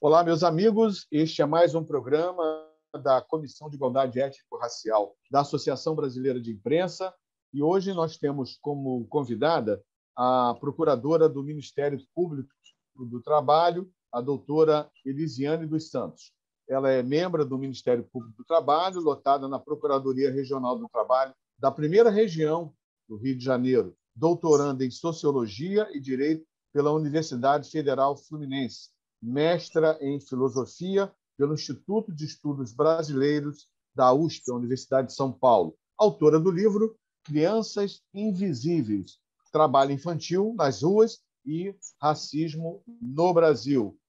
Olá, meus amigos. Este é mais um programa da Comissão de Igualdade Étnico-Racial da Associação Brasileira de Imprensa. E hoje nós temos como convidada a procuradora do Ministério Público do Trabalho, a doutora Elisiane dos Santos. Ela é membro do Ministério Público do Trabalho, lotada na Procuradoria Regional do Trabalho da Primeira Região do Rio de Janeiro, doutoranda em Sociologia e Direito pela Universidade Federal Fluminense, mestra em Filosofia pelo Instituto de Estudos Brasileiros da USP, a Universidade de São Paulo. Autora do livro Crianças Invisíveis, Trabalho Infantil nas Ruas e Racismo no Brasil.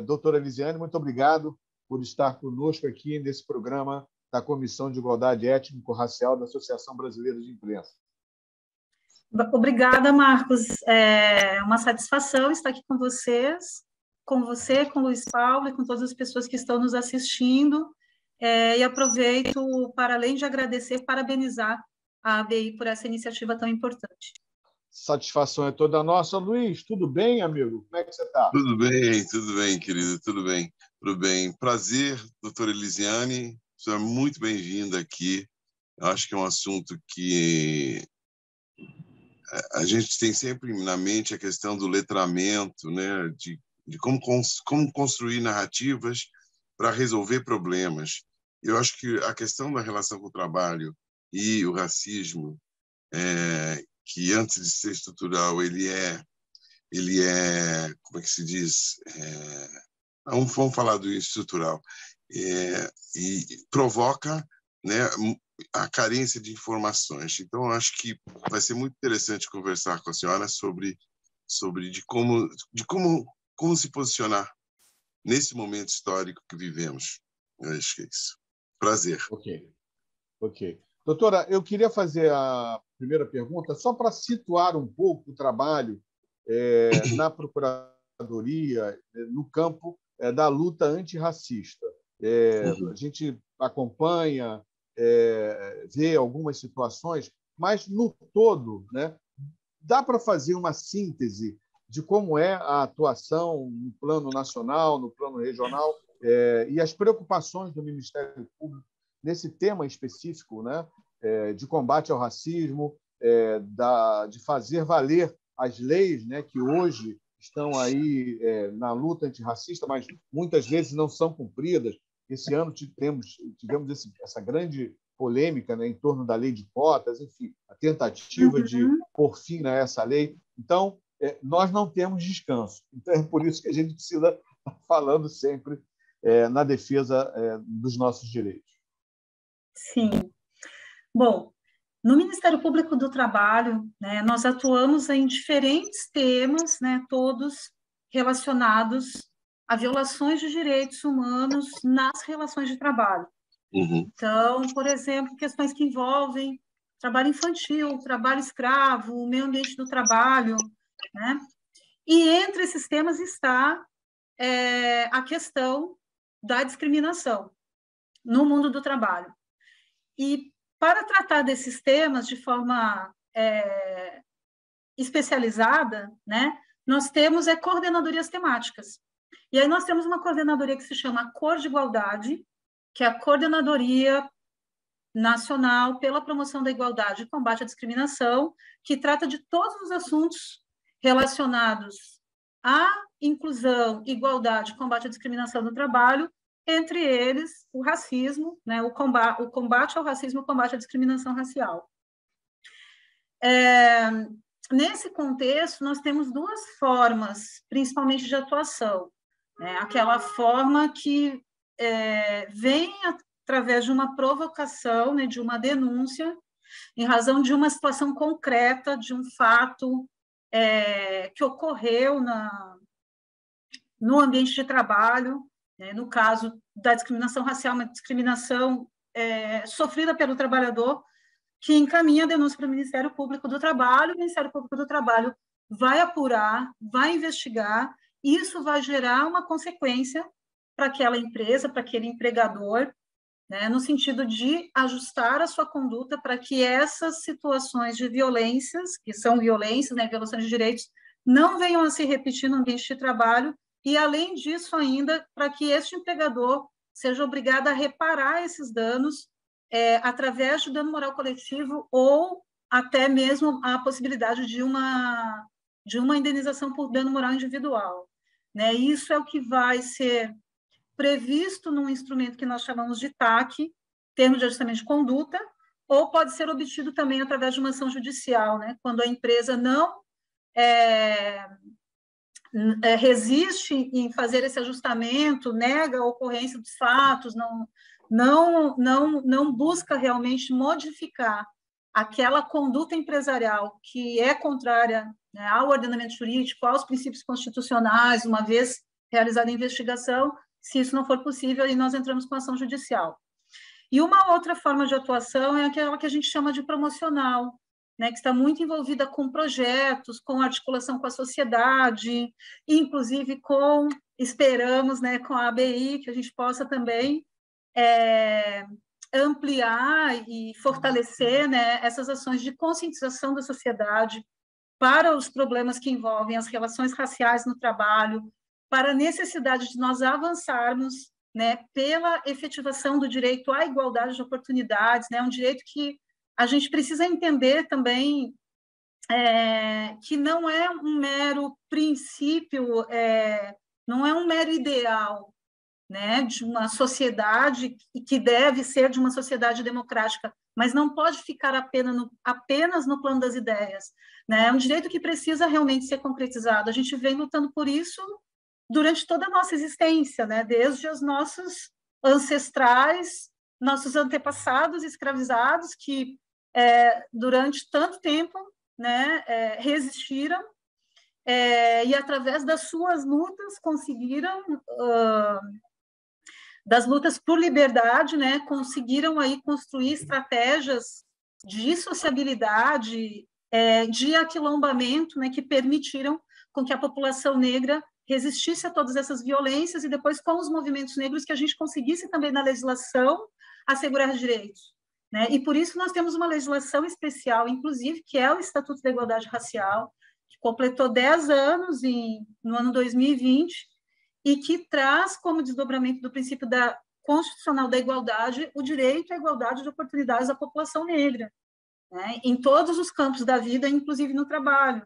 Doutora Elisiane, muito obrigado por estar conosco aqui nesse programa da Comissão de Igualdade Étnico-Racial da Associação Brasileira de Imprensa. Obrigada, Marcos. É uma satisfação estar aqui com vocês, com você, com o Luiz Paulo e com todas as pessoas que estão nos assistindo. E aproveito para, além de agradecer, parabenizar a ABI por essa iniciativa tão importante. Satisfação é toda nossa. Luiz, tudo bem, amigo? Como é que você está? Tudo bem, querido, tudo bem. Prazer, doutora Elisiane, você é muito bem-vinda aqui. Eu acho que é um assunto que a gente tem sempre na mente a questão do letramento, né? De como construir narrativas para resolver problemas. Eu acho que a questão da relação com o trabalho e o racismo, que antes de ser estrutural, ele é, como é que se diz? Vamos falar do estrutural. E provoca, né, a carência de informações. Então, eu acho que vai ser muito interessante conversar com a senhora sobre como se posicionar nesse momento histórico que vivemos. Eu acho que é isso. Prazer. Ok. Doutora, eu queria fazer a primeira pergunta só para situar um pouco o trabalho na Procuradoria, no campo da luta antirracista. A gente acompanha, vê algumas situações, mas, no todo, né, dá para fazer uma síntese de como é a atuação no plano nacional, no plano regional, e as preocupações do Ministério Público nesse tema específico, né, de combate ao racismo, de fazer valer as leis, né, que hoje estão aí na luta antirracista, mas muitas vezes não são cumpridas. Esse ano tivemos essa grande polêmica, né, em torno da lei de cotas, enfim, a tentativa de pôr fim a essa lei. Então, nós não temos descanso. Então, é por isso que a gente precisa estar falando sempre na defesa dos nossos direitos. Sim. Bom, no Ministério Público do Trabalho, né, nós atuamos em diferentes temas, né, todos relacionados a violações de direitos humanos nas relações de trabalho. Então, por exemplo, questões que envolvem trabalho infantil, trabalho escravo, meio ambiente do trabalho, né? E entre esses temas está a questão da discriminação no mundo do trabalho. E para tratar desses temas de forma especializada, né, nós temos coordenadorias temáticas. E aí nós temos uma coordenadoria que se chama Cor de Igualdade, que é a Coordenadoria Nacional pela Promoção da Igualdade e Combate à Discriminação, que trata de todos os assuntos relacionados à inclusão, igualdade e combate à discriminação no trabalho, entre eles o racismo, né, o combate ao racismo e o combate à discriminação racial. Nesse contexto, nós temos duas formas, principalmente de atuação. Aquela forma que vem através de uma provocação, né, de uma denúncia, em razão de uma situação concreta, de um fato que ocorreu no ambiente de trabalho, né, no caso da discriminação racial, uma discriminação sofrida pelo trabalhador, que encaminha a denúncia para o Ministério Público do Trabalho. O Ministério Público do Trabalho vai apurar, vai investigar, e isso vai gerar uma consequência para aquela empresa, para aquele empregador, né, no sentido de ajustar a sua conduta para que essas situações de violências, que são violências, né, violações de direitos, não venham a se repetir no ambiente de trabalho e, além disso, ainda, para que este empregador seja obrigado a reparar esses danos através de dano moral coletivo ou até mesmo a possibilidade de uma indenização por dano moral individual. Né? Isso é o que vai ser previsto num instrumento que nós chamamos de TAC, termo de ajustamento de conduta, ou pode ser obtido também através de uma ação judicial, né? Quando a empresa não resiste em fazer esse ajustamento, nega a ocorrência dos fatos, não busca realmente modificar aquela conduta empresarial que é contrária, né, ao ordenamento jurídico, aos princípios constitucionais, uma vez realizada a investigação. Se isso não for possível, aí nós entramos com ação judicial. E uma outra forma de atuação é aquela que a gente chama de promocional, né, que está muito envolvida com projetos, com articulação com a sociedade, inclusive esperamos, né, com a ABI, que a gente possa também ampliar e fortalecer, né, essas ações de conscientização da sociedade para os problemas que envolvem as relações raciais no trabalho, para a necessidade de nós avançarmos, né, pela efetivação do direito à igualdade de oportunidades, né, um direito que a gente precisa entender também que não é um mero princípio, não é um mero ideal, né, de uma sociedade que deve ser de uma sociedade democrática, mas não pode ficar apenas no plano das ideias. Né? É um direito que precisa realmente ser concretizado. A gente vem lutando por isso durante toda a nossa existência, né? Desde os nossos ancestrais, nossos antepassados escravizados, que durante tanto tempo, né, resistiram e, através das suas lutas, conseguiram, das lutas por liberdade, né, conseguiram aí construir estratégias de sociabilidade, de aquilombamento, né, que permitiram com que a população negra resistisse a todas essas violências e depois, com os movimentos negros, que a gente conseguisse também na legislação assegurar direitos. Né? E por isso nós temos uma legislação especial, inclusive, que é o Estatuto da Igualdade Racial, que completou 10 anos no ano 2020 e que traz como desdobramento do princípio constitucional da igualdade o direito à igualdade de oportunidades da população negra, né? Em todos os campos da vida, inclusive no trabalho.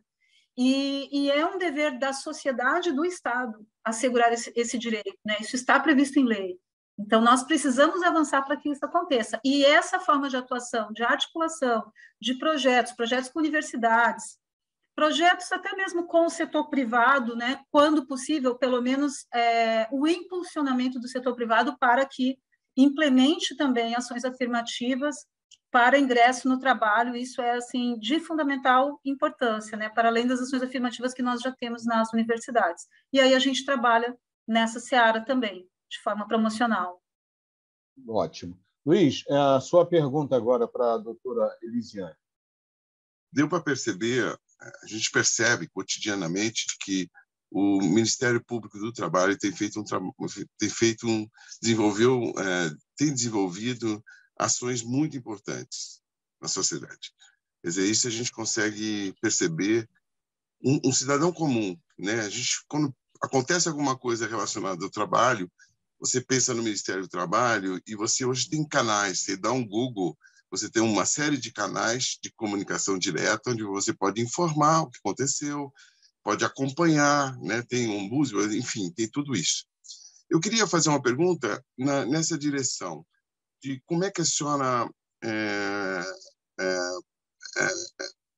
E é um dever da sociedade e do Estado assegurar esse direito, né? Isso está previsto em lei. Então, nós precisamos avançar para que isso aconteça. E essa forma de atuação, de articulação, de projetos com universidades, projetos até mesmo com o setor privado, né? Quando possível, pelo menos o impulsionamento do setor privado para que implemente também ações afirmativas para ingresso no trabalho. Isso é assim de fundamental importância, né, para além das ações afirmativas que nós já temos nas universidades. E aí a gente trabalha nessa seara também, de forma promocional. Ótimo. Luiz, a sua pergunta agora para a doutora Elisiane. Deu para perceber, a gente percebe cotidianamente que o Ministério Público do Trabalho tem desenvolvido ações muito importantes na sociedade. Quer dizer, isso a gente consegue perceber um cidadão comum, né? A gente, quando acontece alguma coisa relacionada ao trabalho, você pensa no Ministério do Trabalho e você hoje tem canais, você dá um Google, você tem uma série de canais de comunicação direta onde você pode informar o que aconteceu, pode acompanhar, né? Tem um busca, enfim, tem tudo isso. Eu queria fazer uma pergunta nessa direção, de como é que a senhora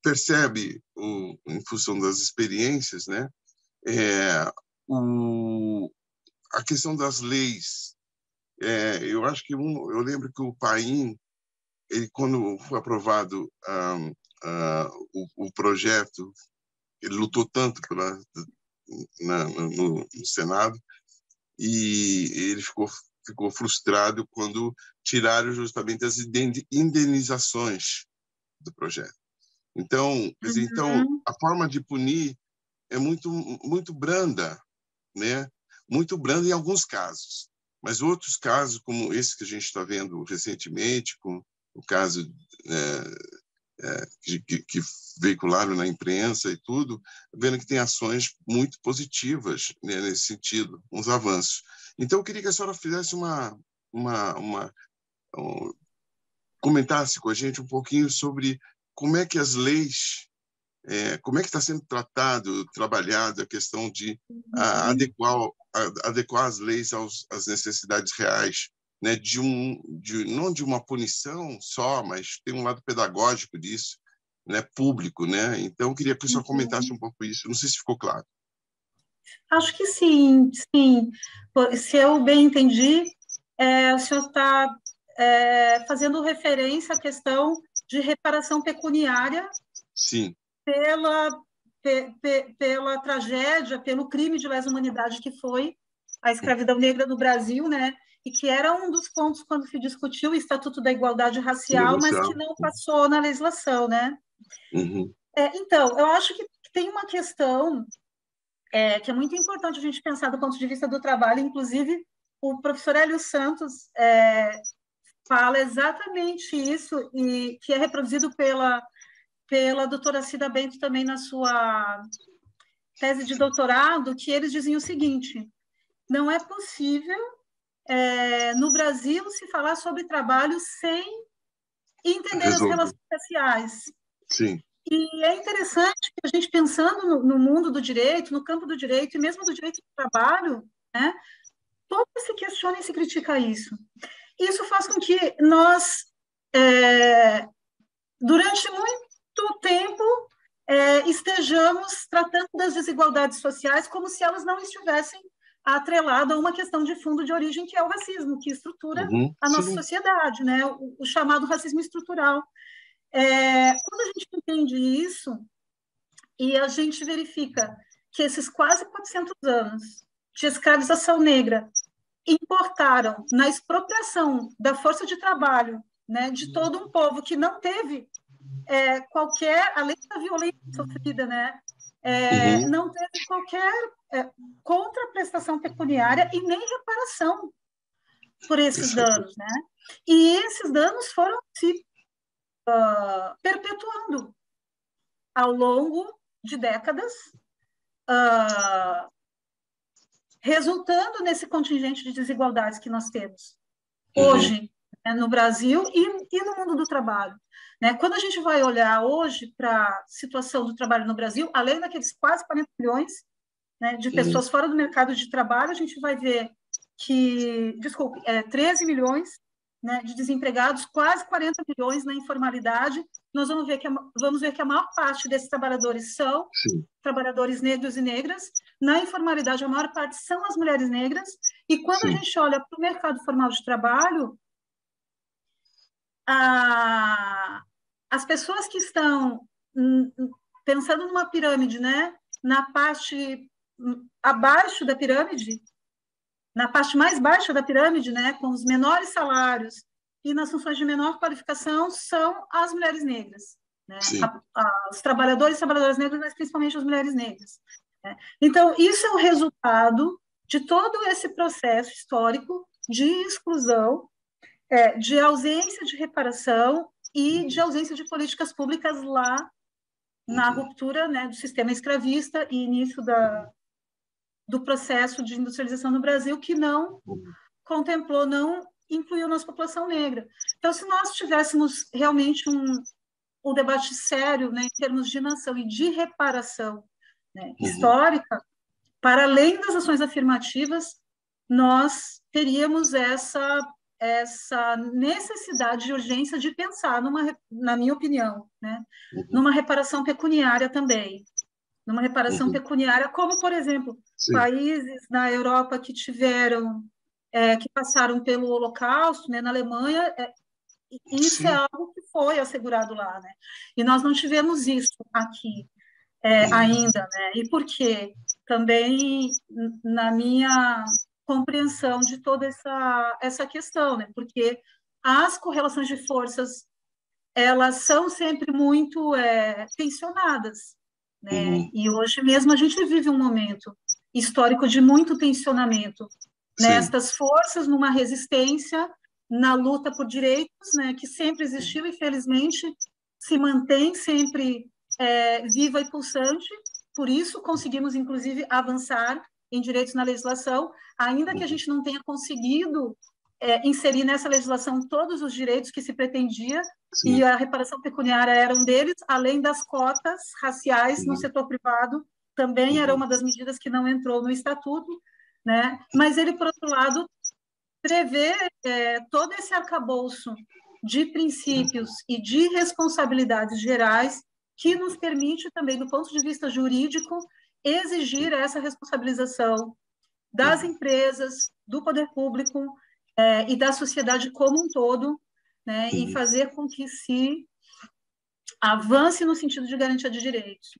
percebe, em função das experiências, né, a questão das leis. Eu acho que eu lembro que o Paim, ele, quando foi aprovado o projeto, ele lutou tanto no Senado, e ele ficou frustrado quando tiraram justamente as indenizações do projeto. Então, quer dizer, a forma de punir é muito branda, né? Muito branda em alguns casos, mas outros casos, como esse que a gente está vendo recentemente, com o caso que veicularam na imprensa e tudo, vendo que tem ações muito positivas, né, nesse sentido, uns avanços. Então, eu queria que a senhora fizesse comentasse com a gente um pouquinho sobre como é que as leis, como é que está sendo trabalhado a questão de adequar as leis às necessidades reais, né? Não de uma punição só, mas tem um lado pedagógico disso, né? Público, né? Então, eu queria que o senhor comentasse um pouco isso. Não sei se ficou claro. Acho que sim, sim. Se eu bem entendi, o senhor está fazendo referência à questão de reparação pecuniária. Sim. Pela tragédia, pelo crime de lesa humanidade que foi a escravidão negra no Brasil, né? E que era um dos pontos quando se discutiu o Estatuto da Igualdade Racial, mas que não passou na legislação, né? Uhum. Então, eu acho que tem uma questão que é muito importante a gente pensar do ponto de vista do trabalho, inclusive o professor Hélio Santos fala exatamente isso, e que é reproduzido pela doutora Cida Bento também na sua tese de doutorado, que eles diziam o seguinte: não é possível no Brasil se falar sobre trabalho sem entender as relações sociais. Sim. E é interessante que a gente, pensando no mundo do direito, no campo do direito, e mesmo do direito do trabalho, né, todo se questiona e se critica isso. Isso faz com que nós, durante muito tempo, estejamos tratando das desigualdades sociais como se elas não estivessem atreladas a uma questão de fundo de origem, que é o racismo, que estrutura a nossa sociedade, né? O chamado racismo estrutural. Quando a gente entende isso e a gente verifica que esses quase 400 anos de escravização negra importaram na expropriação da força de trabalho, né, de todo um povo que não teve qualquer, além da violência sofrida, né, não teve qualquer contraprestação pecuniária e nem reparação por esses danos, né? E esses danos foram se perpetuando ao longo de décadas, resultando nesse contingente de desigualdades que nós temos hoje, né, no Brasil e no mundo do trabalho. Né? Quando a gente vai olhar hoje para a situação do trabalho no Brasil, além daqueles quase 40 milhões, né, de pessoas fora do mercado de trabalho, a gente vai ver que, 13 milhões, né, de desempregados, quase 40 milhões na informalidade. Nós vamos ver que a maior parte desses trabalhadores são trabalhadores negros e negras. Na informalidade, a maior parte são as mulheres negras. E quando a gente olha para o mercado formal de trabalho, as pessoas que estão pensando numa pirâmide, né, na parte abaixo da pirâmide, na parte mais baixa da pirâmide, né, com os menores salários e nas funções de menor qualificação, são as mulheres negras, né? Os trabalhadores e trabalhadoras negras, mas principalmente as mulheres negras, né? Então, isso é o resultado de todo esse processo histórico de exclusão, de ausência de reparação e de ausência de políticas públicas lá na ruptura, né, do sistema escravista e início do processo de industrialização no Brasil, que não contemplou, não incluiu nossa população negra. Então, se nós tivéssemos realmente um debate sério, né, em termos de nação e de reparação, né, histórica, para além das ações afirmativas, nós teríamos essa necessidade de urgência de pensar, na minha opinião, né, numa reparação pecuniária também. Numa reparação pecuniária, como, por exemplo, países na Europa que que passaram pelo Holocausto, né, na Alemanha, isso é algo que foi assegurado lá, né? E nós não tivemos isso aqui ainda, né? E por quê? Também, na minha compreensão de toda essa questão, né? Porque as correlações de forças, elas são sempre muito tensionadas, né? E hoje mesmo a gente vive um momento histórico de muito tensionamento, né? Estas forças numa resistência, na luta por direitos, né? Que sempre existiu e, felizmente, se mantém sempre viva e pulsante, por isso conseguimos, inclusive, avançar em direitos na legislação, ainda que a gente não tenha conseguido inserir nessa legislação todos os direitos que se pretendia, Sim. e a reparação pecuniária era um deles, além das cotas raciais no setor privado, também era uma das medidas que não entrou no estatuto, né? Mas ele, por outro lado, prevê todo esse arcabouço de princípios e de responsabilidades gerais que nos permite também, do ponto de vista jurídico, exigir essa responsabilização das empresas, do poder público e da sociedade como um todo, né, e fazer com que se avance no sentido de garantia de direitos.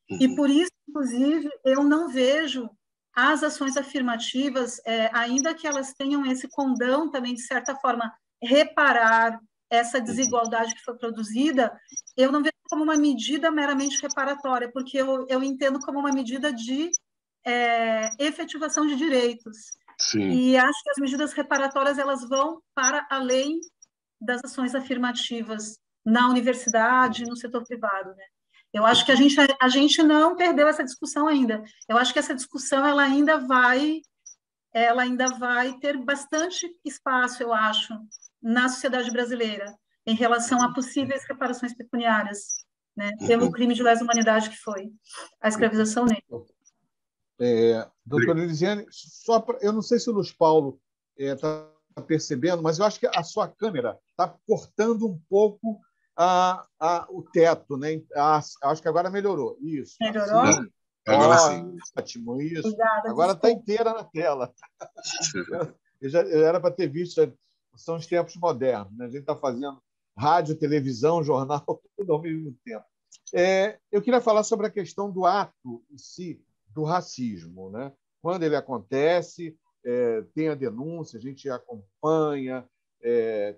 E por isso, inclusive, eu não vejo as ações afirmativas, ainda que elas tenham esse condão também, de certa forma, reparar essa desigualdade que foi produzida, eu não vejo como uma medida meramente reparatória, porque eu entendo como uma medida de efetivação de direitos. Sim. E acho que as medidas reparatórias elas vão para além das ações afirmativas na universidade, no setor privado, né? Eu acho que a gente não perdeu essa discussão ainda. Eu acho que essa discussão ela ainda vai ter bastante espaço, eu acho, na sociedade brasileira, em relação a possíveis reparações pecuniárias, né, pelo crime de lesa humanidade que foi a escravização negra. Doutora Elisiane, eu não sei se o Luiz Paulo está percebendo, mas eu acho que a sua câmera está cortando um pouco o teto, né? Acho que agora melhorou. Isso. Melhorou? Assim. Agora sim. Ótimo, isso. Obrigada, agora está inteira na tela. Eu era para ter visto, são os tempos modernos, né? A gente está fazendo rádio, televisão, jornal, tudo ao mesmo tempo. Eu queria falar sobre a questão do ato em si, do racismo, né? Quando ele acontece, tem a denúncia, a gente acompanha,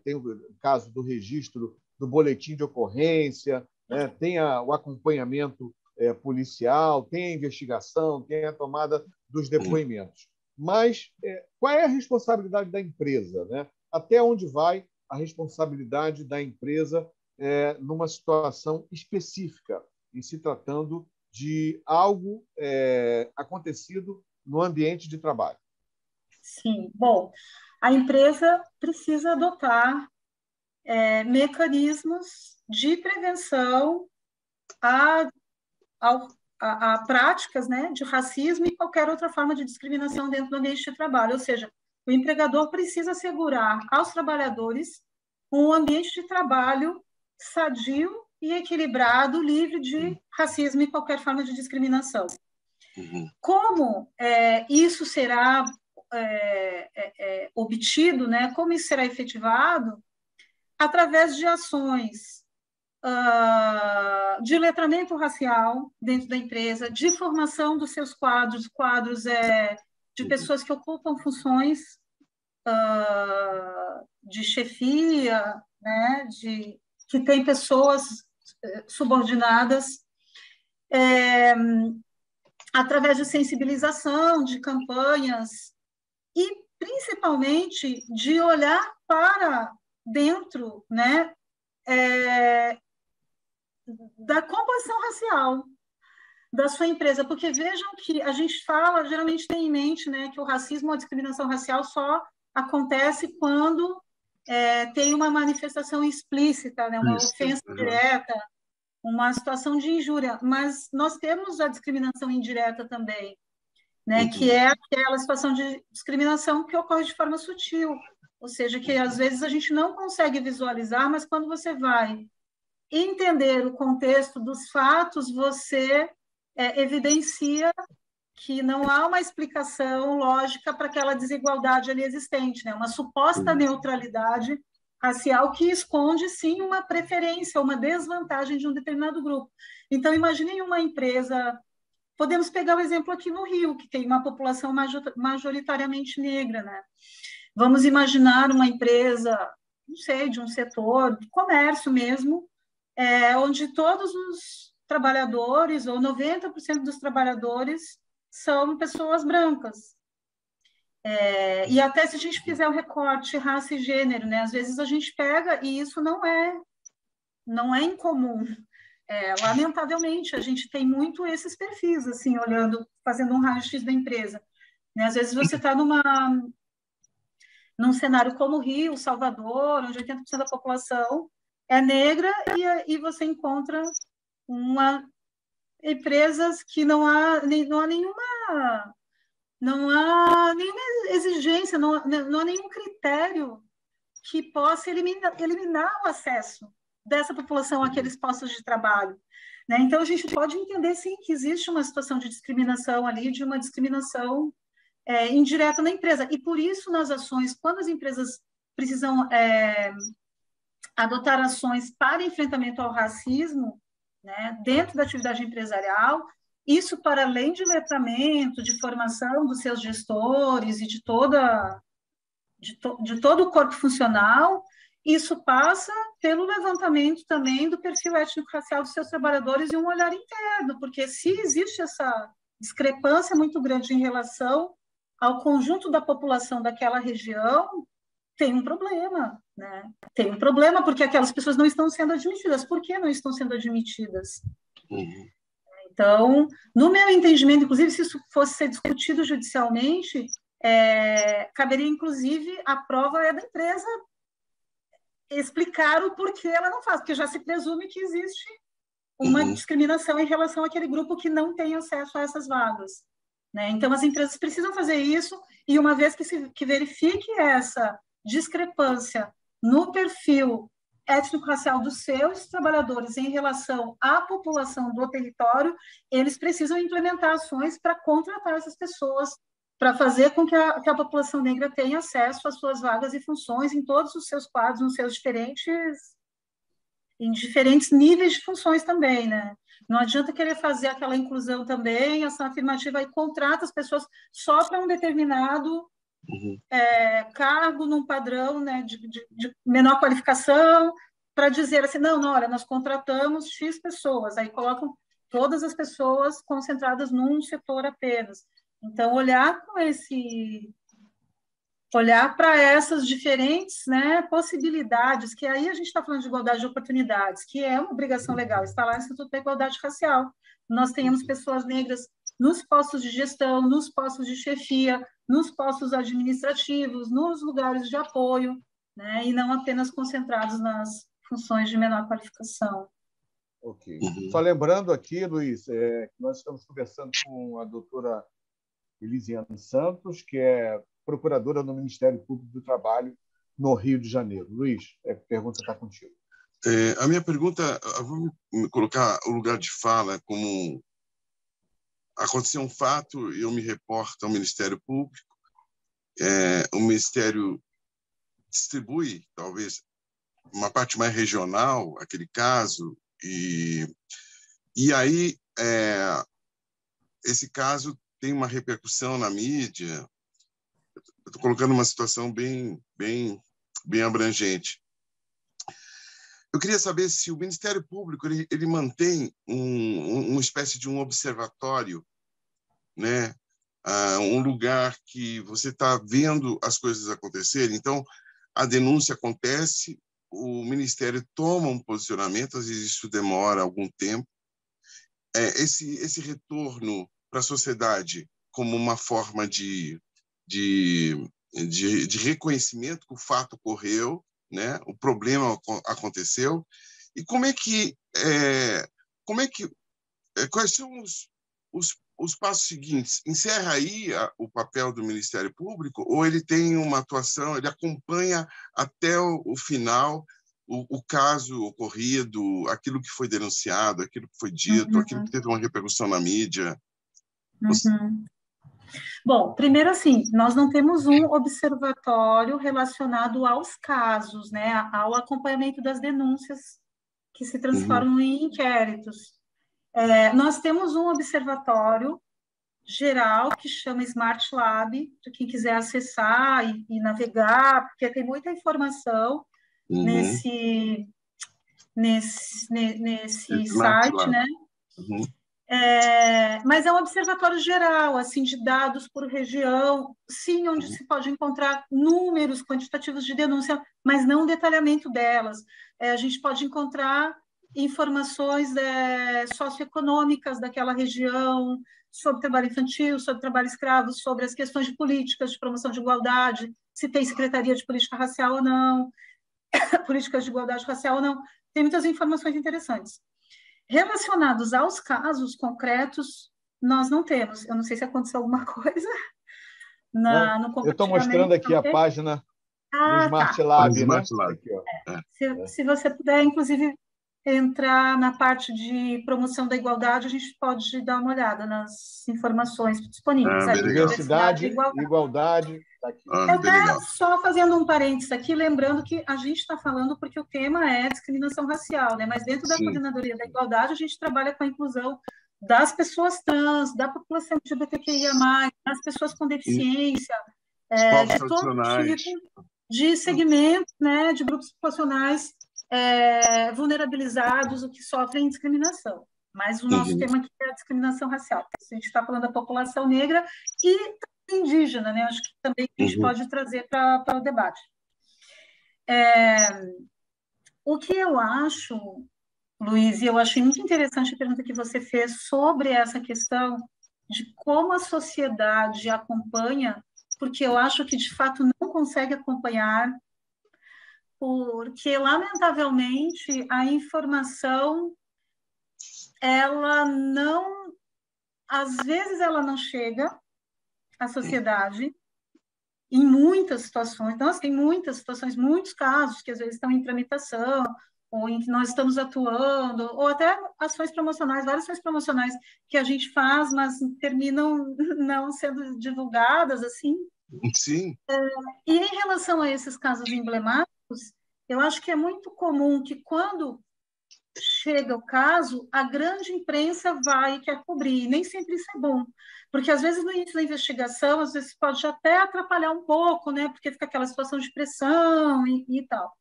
tem o caso do registro do boletim de ocorrência, né? Tem o acompanhamento policial, tem a investigação, tem a tomada dos depoimentos. Mas qual é a responsabilidade da empresa, né? Até onde vai a responsabilidade da empresa numa situação específica, em se tratando de algo acontecido no ambiente de trabalho? Sim. Bom, a empresa precisa adotar mecanismos de prevenção a práticas, né, de racismo e qualquer outra forma de discriminação dentro do ambiente de trabalho. Ou seja, o empregador precisa assegurar aos trabalhadores um ambiente de trabalho sadio e equilibrado, livre de racismo e qualquer forma de discriminação. Como isso será obtido, né? Como isso será efetivado? Através de ações de letramento racial dentro da empresa, de formação dos seus quadros de pessoas que ocupam funções de chefia, né? Que tem pessoas subordinadas, através de sensibilização, de campanhas, e principalmente de olhar para dentro, né, da composição racial da sua empresa, porque vejam que a gente fala, geralmente tem em mente, né, que o racismo ou a discriminação racial só acontece quando tem uma manifestação explícita, né, uma ofensa direta, uma situação de injúria, mas nós temos a discriminação indireta também, né, que é aquela situação de discriminação que ocorre de forma sutil, ou seja, que às vezes a gente não consegue visualizar, mas quando você vai entender o contexto dos fatos, você evidencia que não há uma explicação lógica para aquela desigualdade ali existente, né? Uma suposta neutralidade racial que esconde, sim, uma preferência, uma desvantagem de um determinado grupo. Então, imaginem uma empresa... Podemos pegar o exemplo aqui no Rio, que tem uma população majoritariamente negra, né? Vamos imaginar uma empresa, não sei, de um setor, de comércio mesmo, onde todos os trabalhadores, ou 90% dos trabalhadores, são pessoas brancas. E até se a gente fizer o recorte raça e gênero, né? Às vezes a gente pega e isso não não é incomum. Lamentavelmente, a gente tem muito esses perfis, assim, olhando, fazendo um raio-x da empresa. Né? Às vezes você está num cenário como o Rio, Salvador, onde 80% da população é negra, e você encontra empresas que não há nenhuma exigência, não há nenhum critério que possa eliminar o acesso dessa população àqueles postos de trabalho. Né? Então, a gente pode entender, sim, que existe uma situação de discriminação ali, de uma discriminação indireta na empresa. E, por isso, nas ações, quando as empresas precisam adotar ações para enfrentamento ao racismo, né, dentro da atividade empresarial, isso para além de letramento, de formação dos seus gestores e de todo o corpo funcional, isso passa pelo levantamento também do perfil étnico-racial dos seus trabalhadores e um olhar interno, porque se existe essa discrepância muito grande em relação ao conjunto da população daquela região, tem um problema, né? Tem um problema porque aquelas pessoas não estão sendo admitidas. Por que não estão sendo admitidas? Então, no meu entendimento, inclusive, se isso fosse ser discutido judicialmente, caberia, inclusive, a prova da empresa explicar o porquê ela não faz, porque já se presume que existe uma discriminação em relação àquele grupo que não tem acesso a essas vagas. Né? Então, as empresas precisam fazer isso, e uma vez que verifique essa discrepância no perfil étnico-racial dos seus trabalhadores em relação à população do território, eles precisam implementar ações para contratar essas pessoas, para fazer com que a população negra tenha acesso às suas vagas e funções em todos os seus quadros, nos seus em diferentes níveis de funções também, né? Não adianta querer fazer aquela inclusão também, ação afirmativa, e contrata as pessoas só para um determinado cargo, num padrão, né, de menor qualificação, para dizer assim, não, olha, nós contratamos X pessoas, aí colocam todas as pessoas concentradas num setor apenas. Então, olhar para essas diferentes, né, possibilidades, que aí a gente está falando de igualdade de oportunidades, que é uma obrigação legal, está lá no Instituto da Igualdade Racial. Nós tenhamos pessoas negras nos postos de gestão, nos postos de chefia, nos postos administrativos, nos lugares de apoio, né, e não apenas concentrados nas funções de menor qualificação. Ok. Só lembrando aqui, Luiz, que nós estamos conversando com a doutora Elisiane Santos, que é procuradora no Ministério Público do Trabalho no Rio de Janeiro. Luiz, a pergunta está contigo. A minha pergunta, eu vou me colocar o lugar de fala como aconteceu um fato, eu me reporto ao Ministério Público, o Ministério distribui, talvez, uma parte mais regional, aquele caso, e aí esse caso tem uma repercussão na mídia. Eu estou colocando uma situação bem abrangente. Eu queria saber se o Ministério Público ele mantém uma espécie de um observatório, né? Um lugar que você está vendo as coisas acontecerem. Então, a denúncia acontece, o Ministério toma um posicionamento, às vezes isso demora algum tempo. Esse retorno para a sociedade como uma forma de reconhecimento que o fato ocorreu, né? O problema aconteceu, e quais são os passos seguintes? Encerra aí o papel do Ministério Público, ou ele tem uma atuação, ele acompanha até o final o caso ocorrido, aquilo que foi denunciado, aquilo que foi dito, aquilo que teve uma repercussão na mídia? Bom, primeiro assim, nós não temos um observatório relacionado aos casos, né, ao acompanhamento das denúncias que se transformam em inquéritos. Nós temos um observatório geral que chama Smart Lab, para quem quiser acessar e navegar, porque tem muita informação nesse site, né? Mas é um observatório geral, assim, de dados por região, sim, onde se pode encontrar números quantitativos de denúncia, mas não o detalhamento delas. A gente pode encontrar informações socioeconômicas daquela região, sobre trabalho infantil, sobre trabalho escravo, sobre as questões de políticas de promoção de igualdade, se tem secretaria de política racial ou não, políticas de igualdade racial ou não. Tem muitas informações interessantes. Relacionados aos casos concretos, nós não temos. Eu não sei se aconteceu alguma coisa no eu estou mostrando aqui a página do Smart Lab, né? Aqui, ó. Se você puder, inclusive, entrar na parte de promoção da igualdade, a gente pode dar uma olhada nas informações disponíveis. Diversidade e igualdade. Tá aqui. Até só fazendo um parênteses aqui, lembrando que a gente está falando porque o tema é discriminação racial, né? Mas dentro da Coordenadoria da Igualdade, a gente trabalha com a inclusão das pessoas trans, da população LGBTQIA+, das pessoas com deficiência, de todo tipo de segmentos, né, de grupos populacionais vulnerabilizados, o que sofrem discriminação. Mas o nosso tema aqui é a discriminação racial. A gente está falando da população negra e indígena, né? Acho que também a gente pode trazer para o debate. O que eu acho, Luiz, e eu achei muito interessante a pergunta que você fez sobre essa questão de como a sociedade acompanha, porque eu acho que, de fato, não consegue acompanhar, porque, lamentavelmente, a informação, ela não... Às vezes, ela não chega à sociedade, em muitas situações. Nós tem muitas situações, muitos casos que, às vezes, estão em tramitação, ou em que nós estamos atuando, ou até ações promocionais, várias ações promocionais que a gente faz, mas terminam não sendo divulgadas, assim. Sim. E em relação a esses casos emblemáticos, eu acho que é muito comum que, quando chega o caso, a grande imprensa vai e quer cobrir, e nem sempre isso é bom, porque às vezes no início da investigação, às vezes pode até atrapalhar um pouco, né, porque fica aquela situação de pressão e tal.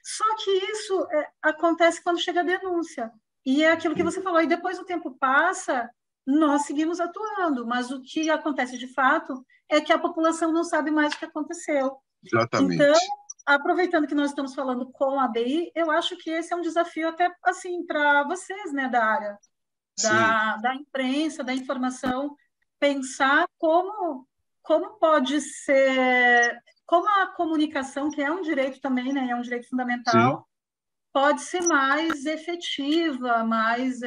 Só que isso acontece quando chega a denúncia, e é aquilo que você falou, e depois o tempo passa, nós seguimos atuando, mas o que acontece de fato é que a população não sabe mais o que aconteceu. Exatamente. Então, aproveitando que nós estamos falando com a ABI, eu acho que esse é um desafio até assim para vocês, né, da área da imprensa, da informação, pensar como pode ser, como a comunicação, que é um direito também, né, é um direito fundamental, pode ser mais efetiva, mais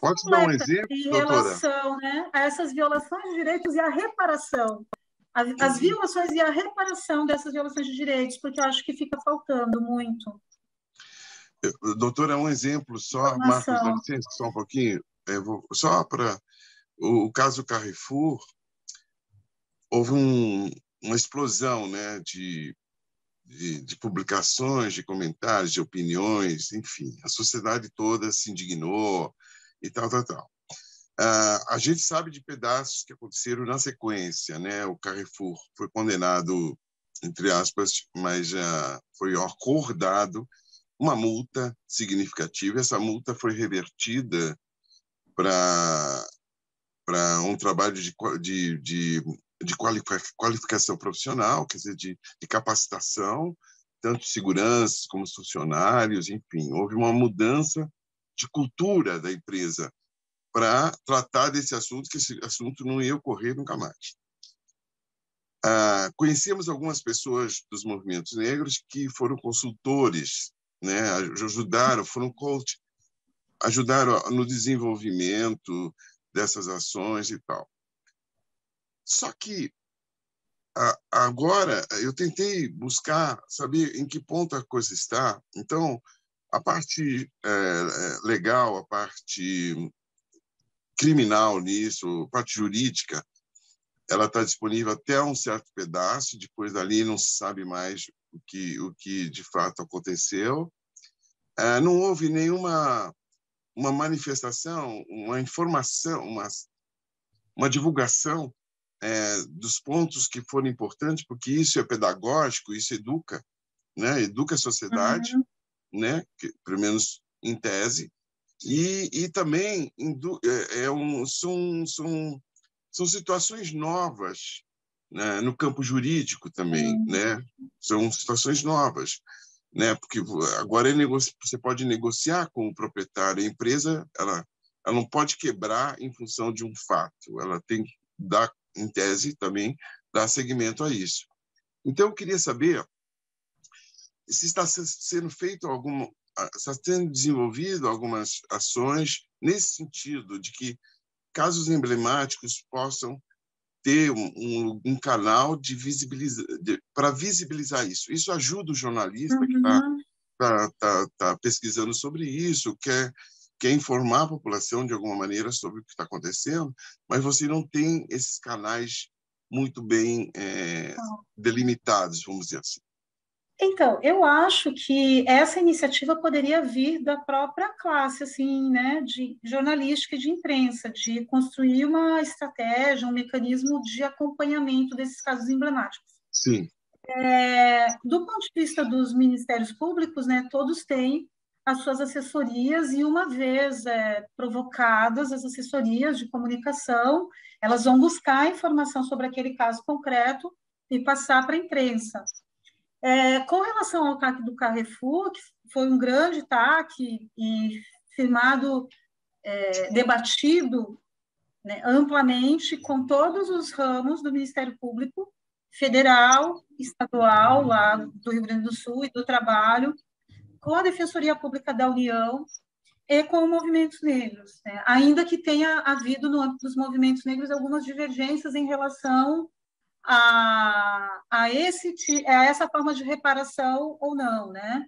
Pode dar um complexa exemplo, em doutora? relação, né, a essas violações de direitos e a reparação. As violações e a reparação dessas violações de direitos, porque eu acho que fica faltando muito. Doutora, um exemplo só, Marcos, dá licença só um pouquinho. Só para o caso Carrefour, houve uma explosão, né, de publicações, de comentários, de opiniões, enfim, a sociedade toda se indignou e tal. A gente sabe de pedaços que aconteceram na sequência, né? O Carrefour foi condenado, entre aspas, mas já foi acordado uma multa significativa. Essa multa foi revertida para um trabalho de qualificação profissional, quer dizer, de capacitação, tanto de segurança como os funcionários, enfim, houve uma mudança de cultura da empresa para tratar desse assunto, que esse assunto não ia ocorrer nunca mais. Conhecemos algumas pessoas dos movimentos negros que foram consultores, né, foram coach, ajudaram no desenvolvimento dessas ações e tal. Só que agora eu tentei buscar saber em que ponto a coisa está. Então, a parte legal, a parte criminal nisso, a parte jurídica, ela está disponível até um certo pedaço, depois dali não se sabe mais o que de fato aconteceu. Não houve nenhuma uma manifestação, uma informação, uma divulgação dos pontos que foram importantes, porque isso é pedagógico, isso educa, né? Educa a sociedade, né? Que, pelo menos em tese. E também são situações novas, né, no campo jurídico também, né? São situações novas, né? Porque agora você pode negociar com o proprietário. A empresa ela não pode quebrar em função de um fato. Ela tem que dar, em tese, também dar seguimento a isso. Então, eu queria saber se está sendo feito está sendo desenvolvido algumas ações nesse sentido de que casos emblemáticos possam ter um canal para visibilizar isso. Isso ajuda o jornalista que está pesquisando sobre isso, quer informar a população de alguma maneira sobre o que está acontecendo, mas você não tem esses canais muito bem delimitados, vamos dizer assim. Então, eu acho que essa iniciativa poderia vir da própria classe, assim, né, de jornalística e de imprensa, de construir uma estratégia, um mecanismo de acompanhamento desses casos emblemáticos. Sim. Do ponto de vista dos ministérios públicos, né, todos têm as suas assessorias e, uma vez provocadas as assessorias de comunicação, elas vão buscar informação sobre aquele caso concreto e passar para a imprensa. Com relação ao TAC do Carrefour, que foi um grande TAC e firmado, debatido, né, amplamente com todos os ramos do Ministério Público, federal, estadual, lá do Rio Grande do Sul e do Trabalho, com a Defensoria Pública da União e com movimentos negros, né? Ainda que tenha havido no âmbito dos movimentos negros algumas divergências em relação a essa forma de reparação ou não, né?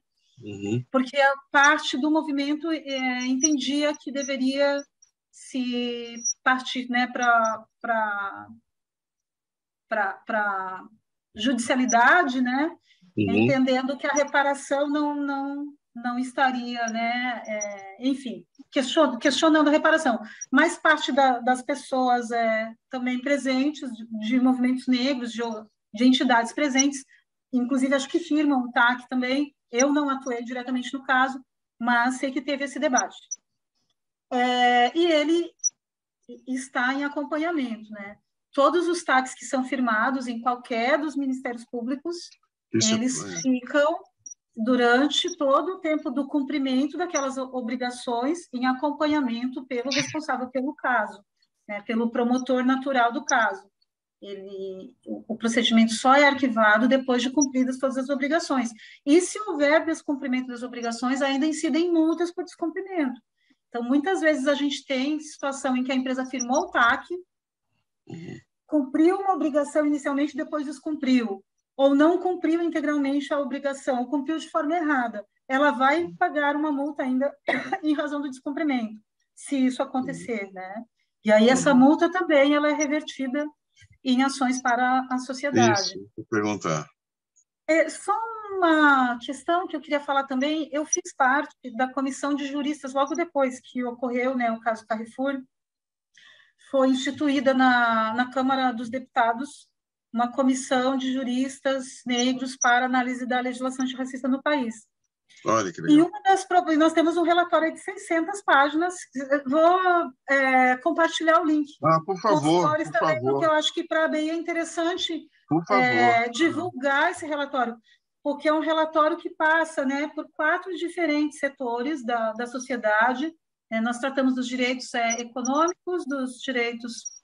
Porque a parte do movimento entendia que deveria se partir, né, para judicialidade, né? Entendendo que a reparação não estaria, né? Enfim, questionando a reparação. Mas parte das pessoas também presentes, de movimentos negros, de entidades presentes, inclusive acho que firmam o TAC também. Eu não atuei diretamente no caso, mas sei que teve esse debate. E ele está em acompanhamento, né? Todos os TACs que são firmados em qualquer dos ministérios públicos, eles ficam durante todo o tempo do cumprimento daquelas obrigações em acompanhamento pelo responsável pelo caso, né? Pelo promotor natural do caso. O procedimento só é arquivado depois de cumpridas todas as obrigações. E se houver descumprimento das obrigações, ainda incidem multas por descumprimento. Então, muitas vezes a gente tem situação em que a empresa firmou o TAC, cumpriu uma obrigação inicialmente, depois descumpriu, ou não cumpriu integralmente a obrigação, ou cumpriu de forma errada. Ela vai pagar uma multa ainda em razão do descumprimento, se isso acontecer, né? E aí essa multa também ela é revertida em ações para a sociedade. Isso, vou perguntar. Só uma questão que eu queria falar também, eu fiz parte da comissão de juristas logo depois que ocorreu, né, o caso Carrefour. Foi instituída na Câmara dos Deputados uma comissão de juristas negros para análise da legislação antirracista no país. Olha que legal. E nós temos um relatório de 600 páginas, vou compartilhar o link. Por favor, por favor. Porque eu acho que para a BI é interessante divulgar esse relatório, porque é um relatório que passa, né, por 4 diferentes setores da sociedade. Nós tratamos dos direitos econômicos, dos direitos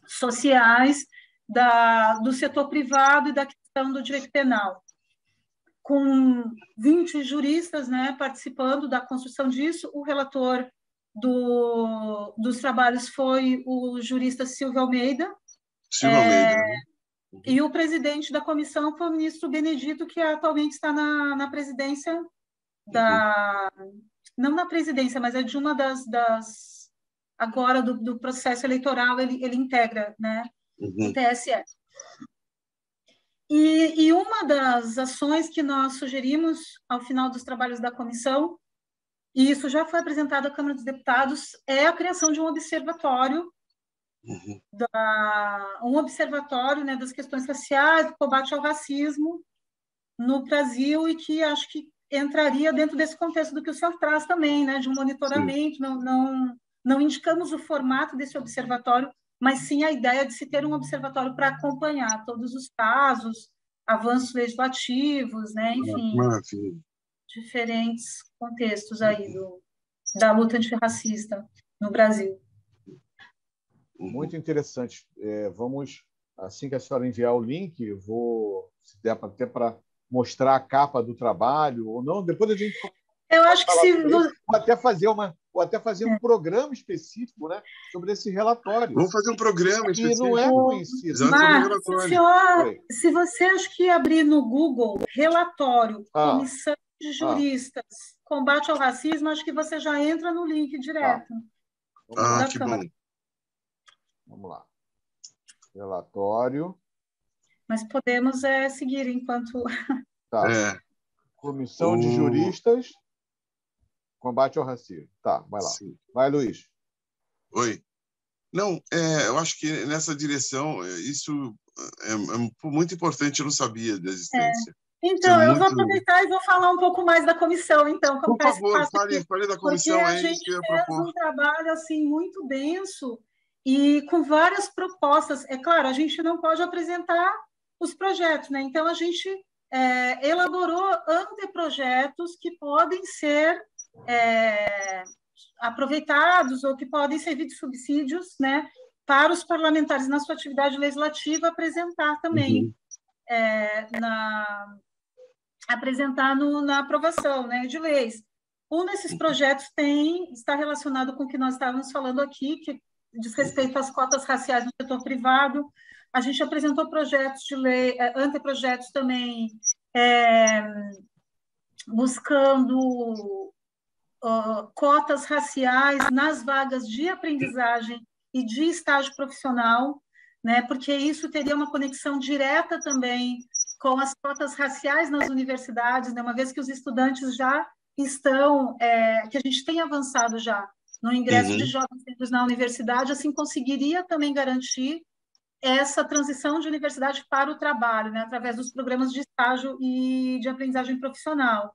sociais, do setor privado e da questão do direito penal. Com 20 juristas, né, participando da construção disso, o relator dos trabalhos foi o jurista Silvio Almeida. E o presidente da comissão foi o ministro Benedito, que atualmente está na presidência não na presidência, mas é de uma das agora do processo eleitoral, ele integra, né, o TSE. E uma das ações que nós sugerimos ao final dos trabalhos da comissão, e isso já foi apresentado à Câmara dos Deputados, é a criação de um observatório, né, das questões raciais, do combate ao racismo no Brasil, e que acho que entraria dentro desse contexto do que o senhor traz também, né, de um monitoramento. Não indicamos o formato desse observatório, mas sim a ideia de se ter um observatório para acompanhar todos os casos, avanços legislativos, né, enfim, Maravilha. diferentes contextos aí da luta antirracista no Brasil. Muito interessante. Vamos, assim que a senhora enviar o link, eu vou, se der até para mostrar a capa do trabalho, ou não, depois a gente eu acho que se ou até fazer um programa específico, né, sobre esse relatório. Vamos fazer um programa específico. E não é conhecido. Se você acho que abrir no Google relatório, Comissão de Juristas, combate ao racismo, acho que você já entra no link direto. Que bom. Vamos lá. Relatório. Mas podemos seguir enquanto... Tá. Comissão de Juristas, combate ao racismo. Tá, vai lá. Sim. Vai, Luiz. Oi. Não, eu acho que nessa direção, isso é muito importante, eu não sabia da existência. Então, eu vou aproveitar e vou falar um pouco mais da comissão, então. Por favor, fale da comissão. Porque a gente fez um trabalho assim, muito denso e com várias propostas. É claro, a gente não pode apresentar os projetos, né? Então, a gente elaborou anteprojetos que podem ser aproveitados ou que podem servir de subsídios, né, para os parlamentares na sua atividade legislativa apresentar também, na aprovação, né, de leis. Um desses projetos está relacionado com o que nós estávamos falando aqui, que diz respeito às cotas raciais no setor privado. A gente apresentou projetos de lei, anteprojetos também, buscando cotas raciais nas vagas de aprendizagem e de estágio profissional, né, porque isso teria uma conexão direta também com as cotas raciais nas universidades, né, uma vez que os estudantes já estão, que a gente tem avançado já no ingresso de jovens negros na universidade, assim conseguiria também garantir essa transição de universidade para o trabalho, né, através dos programas de estágio e de aprendizagem profissional.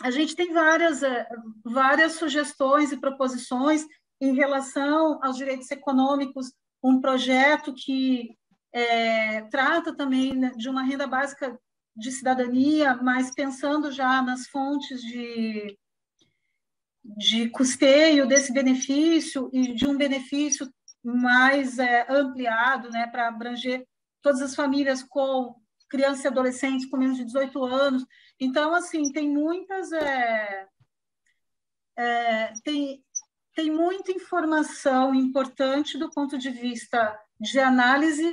A gente tem várias sugestões e proposições em relação aos direitos econômicos, um projeto que trata também de uma renda básica de cidadania, mas pensando já nas fontes de custeio desse benefício e de um benefício mais ampliado, né, para abranger todas as famílias com crianças e adolescentes com menos de 18 anos. Então, assim, tem muitas... tem muita informação importante do ponto de vista de análise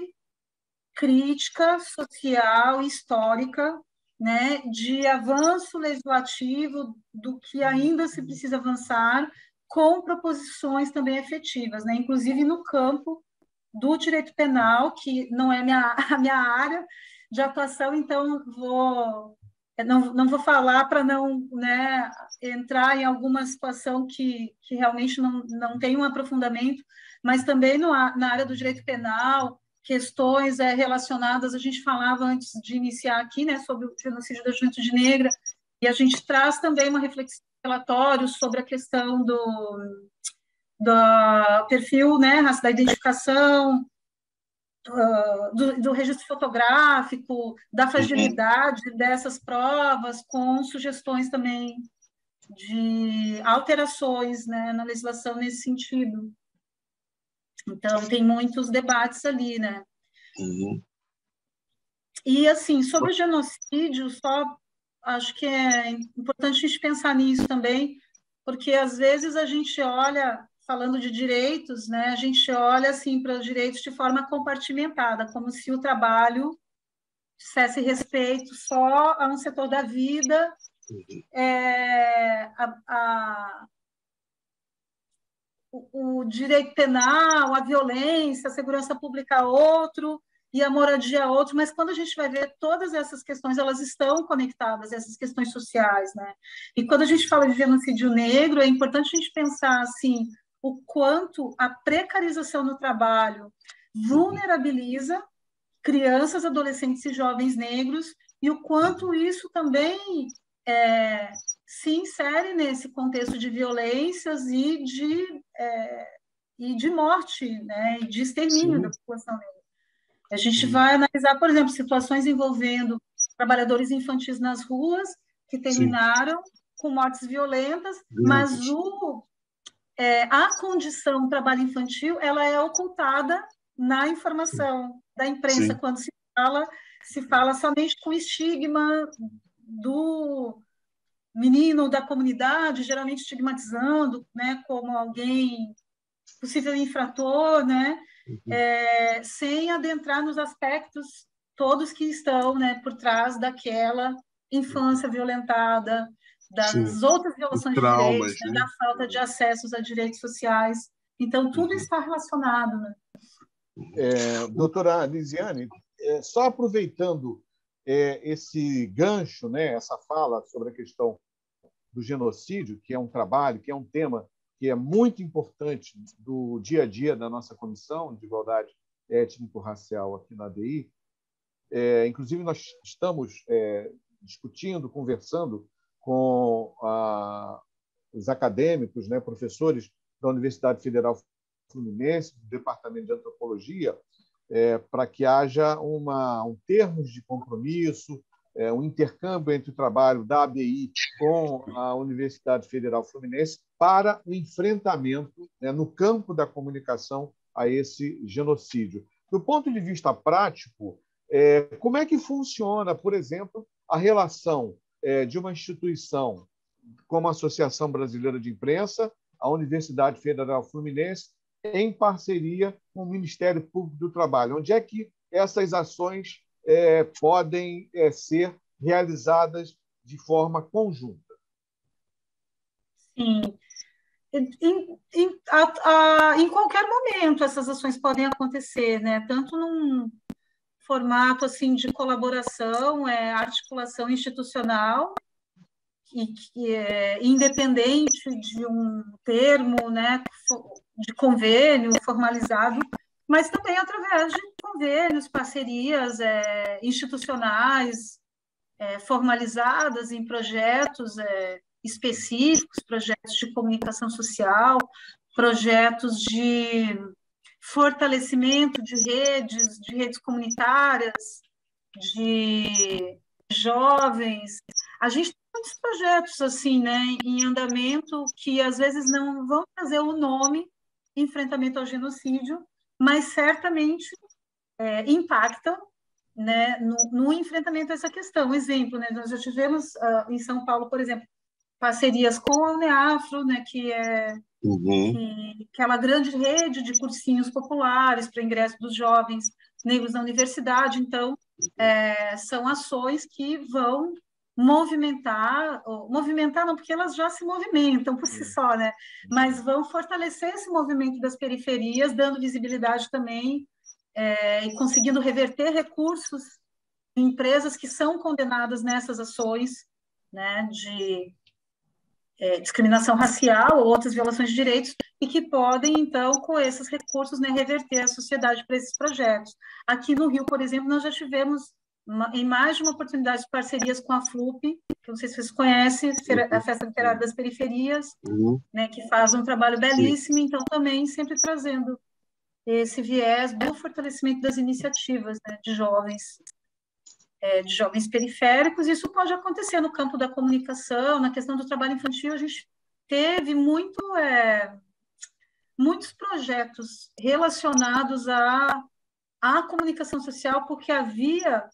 crítica, social e histórica, né, de avanço legislativo, do que ainda se precisa avançar, com proposições também efetivas, né, inclusive no campo do direito penal, que não é a minha área de atuação, então não vou falar para não, né, entrar em alguma situação que realmente não tem um aprofundamento, mas também na área do direito penal, questões relacionadas, a gente falava antes de iniciar aqui, né, sobre o genocídio da juventude negra, e a gente traz também uma reflexão relatório sobre a questão do perfil, né, da identificação, do registro fotográfico, da fragilidade dessas provas, com sugestões também de alterações, né, na legislação nesse sentido. Então, tem muitos debates ali, né? E, assim, sobre o genocídio, só acho que é importante a gente pensar nisso também, porque, às vezes, a gente olha, falando de direitos, né, a gente olha, assim, para os direitos de forma compartimentada, como se o trabalho dissesse respeito só a um setor da vida, o direito penal, a violência, a segurança pública a outro e a moradia a outro, mas quando a gente vai ver todas essas questões, elas estão conectadas, essas questões sociais, né? E quando a gente fala de genocídio negro, é importante a gente pensar, assim, o quanto a precarização no trabalho vulnerabiliza crianças, adolescentes e jovens negros e o quanto isso também se insere nesse contexto de violências e de morte, né, e de extermínio da população negra. A gente vai analisar, por exemplo, situações envolvendo trabalhadores infantis nas ruas que terminaram com mortes violentas, mas a condição do trabalho infantil ela é ocultada na informação da imprensa, quando se fala somente com o estigma do menino da comunidade, geralmente estigmatizando, né, como alguém possível infrator, né, sem adentrar nos aspectos todos que estão, né, por trás daquela infância violentada, das outras violações de direitos, né, da falta de acessos a direitos sociais. Então, tudo está relacionado. Né? Doutora Lisiane, só aproveitando esse gancho, né, essa fala sobre a questão do genocídio, que é um trabalho, que é um tema que é muito importante do dia a dia da nossa Comissão de Igualdade Étnico-Racial aqui na ADI. Inclusive, nós estamos discutindo, conversando com os acadêmicos, né, professores da Universidade Federal Fluminense, do Departamento de Antropologia, para que haja um termos de compromisso, um intercâmbio entre o trabalho da ABI com a Universidade Federal Fluminense para o enfrentamento, né, no campo da comunicação a esse genocídio. Do ponto de vista prático, como é que funciona, por exemplo, a relação de uma instituição como a Associação Brasileira de Imprensa, a Universidade Federal Fluminense, em parceria com o Ministério Público do Trabalho? Onde é que essas ações podem ser realizadas de forma conjunta? Sim. Em qualquer momento essas ações podem acontecer, né? Tanto num formato assim de colaboração, articulação institucional, que é independente de um termo, né, de convênio formalizado, mas também através de convênios, parcerias institucionais formalizadas em projetos específicos, projetos de comunicação social, projetos de fortalecimento de redes comunitárias, de jovens. A gente tem muitos projetos assim, né, em andamento que às vezes não vão trazer o nome enfrentamento ao genocídio, mas certamente impactam, né, no enfrentamento a essa questão. Exemplo, né, nós já tivemos em São Paulo, por exemplo, parcerias com a UNEAFRO, né, que é aquela grande rede de cursinhos populares para ingresso dos jovens negros na universidade. Então, são ações que vão movimentar não, porque elas já se movimentam por si só, né? Mas vão fortalecer esse movimento das periferias, dando visibilidade também e conseguindo reverter recursos de empresas que são condenadas nessas ações, né, de discriminação racial ou outras violações de direitos, e que podem, então, com esses recursos, né, reverter a sociedade para esses projetos. Aqui no Rio, por exemplo, nós já tivemos, em mais de uma oportunidade, de parcerias com a FLUP, que não sei se vocês conhecem, a Festa Literária das Periferias, né, que faz um trabalho belíssimo, então também sempre trazendo esse viés do fortalecimento das iniciativas, né, de jovens periféricos. Isso pode acontecer no campo da comunicação, na questão do trabalho infantil. A gente teve muitos projetos relacionados à comunicação social, porque havia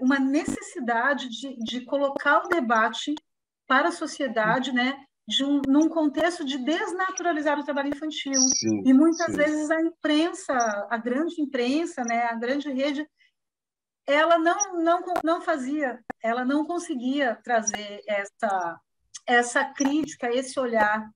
uma necessidade de colocar o debate para a sociedade, né, num contexto de desnaturalizar o trabalho infantil. Sim, e muitas vezes a imprensa, a grande imprensa, né, a grande rede, ela não fazia, ela não conseguia trazer essa crítica, esse olhar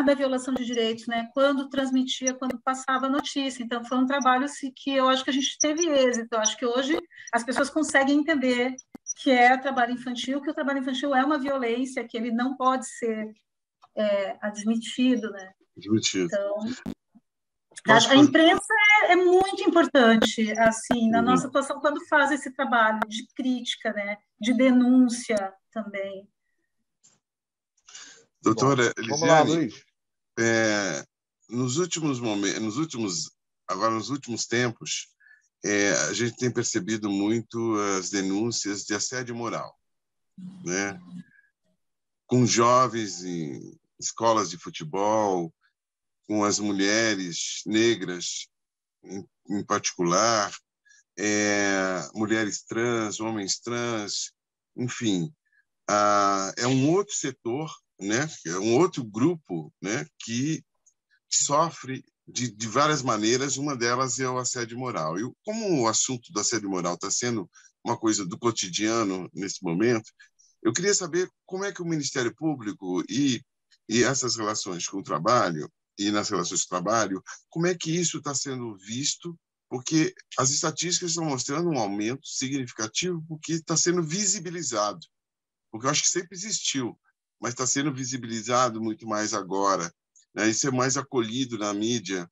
da violação de direitos, né, quando transmitia, quando passava a notícia. Então, foi um trabalho assim, que eu acho que a gente teve êxito. Eu acho que hoje as pessoas conseguem entender que é trabalho infantil, que o trabalho infantil é uma violência, que ele não pode ser admitido, né? Admitido. Então, A imprensa é muito importante, assim, na nossa atuação, quando faz esse trabalho de crítica, né, de denúncia também. Doutora Bom, vamos lá, Elisiane, Luiz. nos últimos tempos, a gente tem percebido muito as denúncias de assédio moral, né? Com jovens em escolas de futebol, com as mulheres negras em particular, mulheres trans, homens trans, enfim, é um outro setor, né? É um outro grupo, né? Que sofre de várias maneiras. Uma delas é o assédio moral. E como o assunto do assédio moral está sendo uma coisa do cotidiano nesse momento, eu queria saber como é que o Ministério Público e essas relações com o trabalho e nas relações de trabalho, como é que isso está sendo visto, porque as estatísticas estão mostrando um aumento significativo, porque está sendo visibilizado, porque eu acho que sempre existiu, mas está sendo visibilizado muito mais agora, né? Isso é mais acolhido na mídia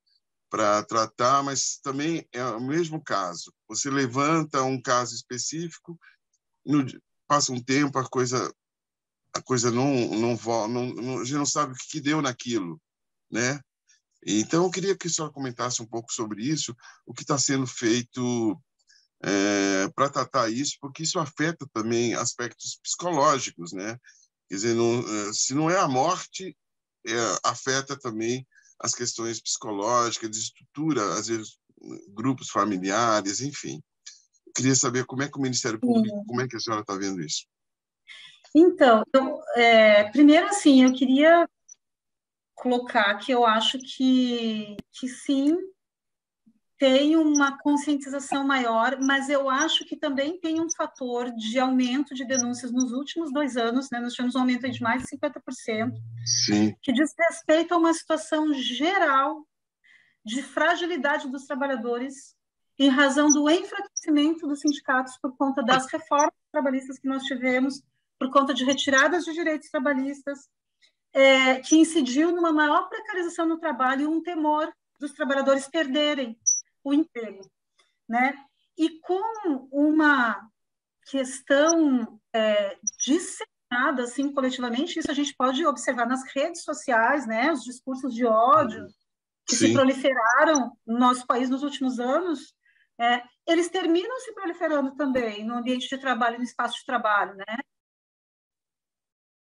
para tratar, mas também é o mesmo caso. Você levanta um caso específico, passa um tempo, a coisa a gente não sabe o que deu naquilo, né? Então, eu queria que a senhora comentasse um pouco sobre isso, o que está sendo feito para tratar isso, porque isso afeta também aspectos psicológicos, né? Quer dizer, se não é a morte, afeta também as questões psicológicas, de estrutura, às vezes, grupos familiares, enfim. Eu queria saber como é que o Ministério Público, como é que a senhora está vendo isso? Então, primeiro, assim, eu queria colocar que eu acho que sim, tem uma conscientização maior, mas eu acho que também tem um fator de aumento de denúncias nos últimos 2 anos, né? Nós tivemos um aumento de mais de 50%, Sim. que diz respeito a uma situação geral de fragilidade dos trabalhadores em razão do enfraquecimento dos sindicatos por conta das reformas trabalhistas que nós tivemos, por conta de retiradas de direitos trabalhistas, que incidiu numa maior precarização no trabalho e um temor dos trabalhadores perderem o emprego, né? E com uma questão disseminada assim coletivamente, isso a gente pode observar nas redes sociais, né? Os discursos de ódio que se proliferaram no nosso país nos últimos anos, eles terminam se proliferando também no ambiente de trabalho, no espaço de trabalho, né?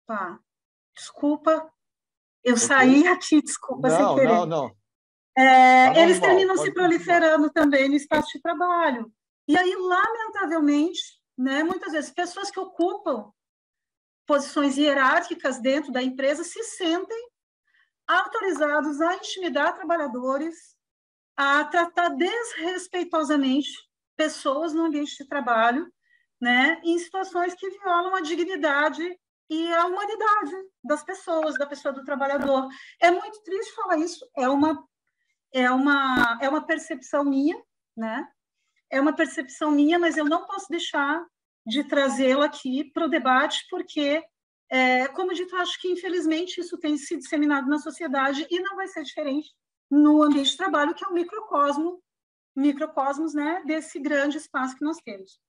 Tá. Desculpa, eu saí aqui, desculpa, sem querer. Não. Eles terminam se proliferando também no espaço de trabalho. E aí, lamentavelmente, né, muitas vezes, pessoas que ocupam posições hierárquicas dentro da empresa se sentem autorizados a intimidar trabalhadores, a tratar desrespeitosamente pessoas no ambiente de trabalho, né, em situações que violam a dignidade e a humanidade das pessoas, da pessoa do trabalhador. É muito triste falar isso, é uma percepção minha, né? É uma percepção minha, mas eu não posso deixar de trazê-la aqui para o debate, porque, como dito, acho que, infelizmente, isso tem se disseminado na sociedade e não vai ser diferente no ambiente de trabalho, que é o microcosmos, né, desse grande espaço que nós temos.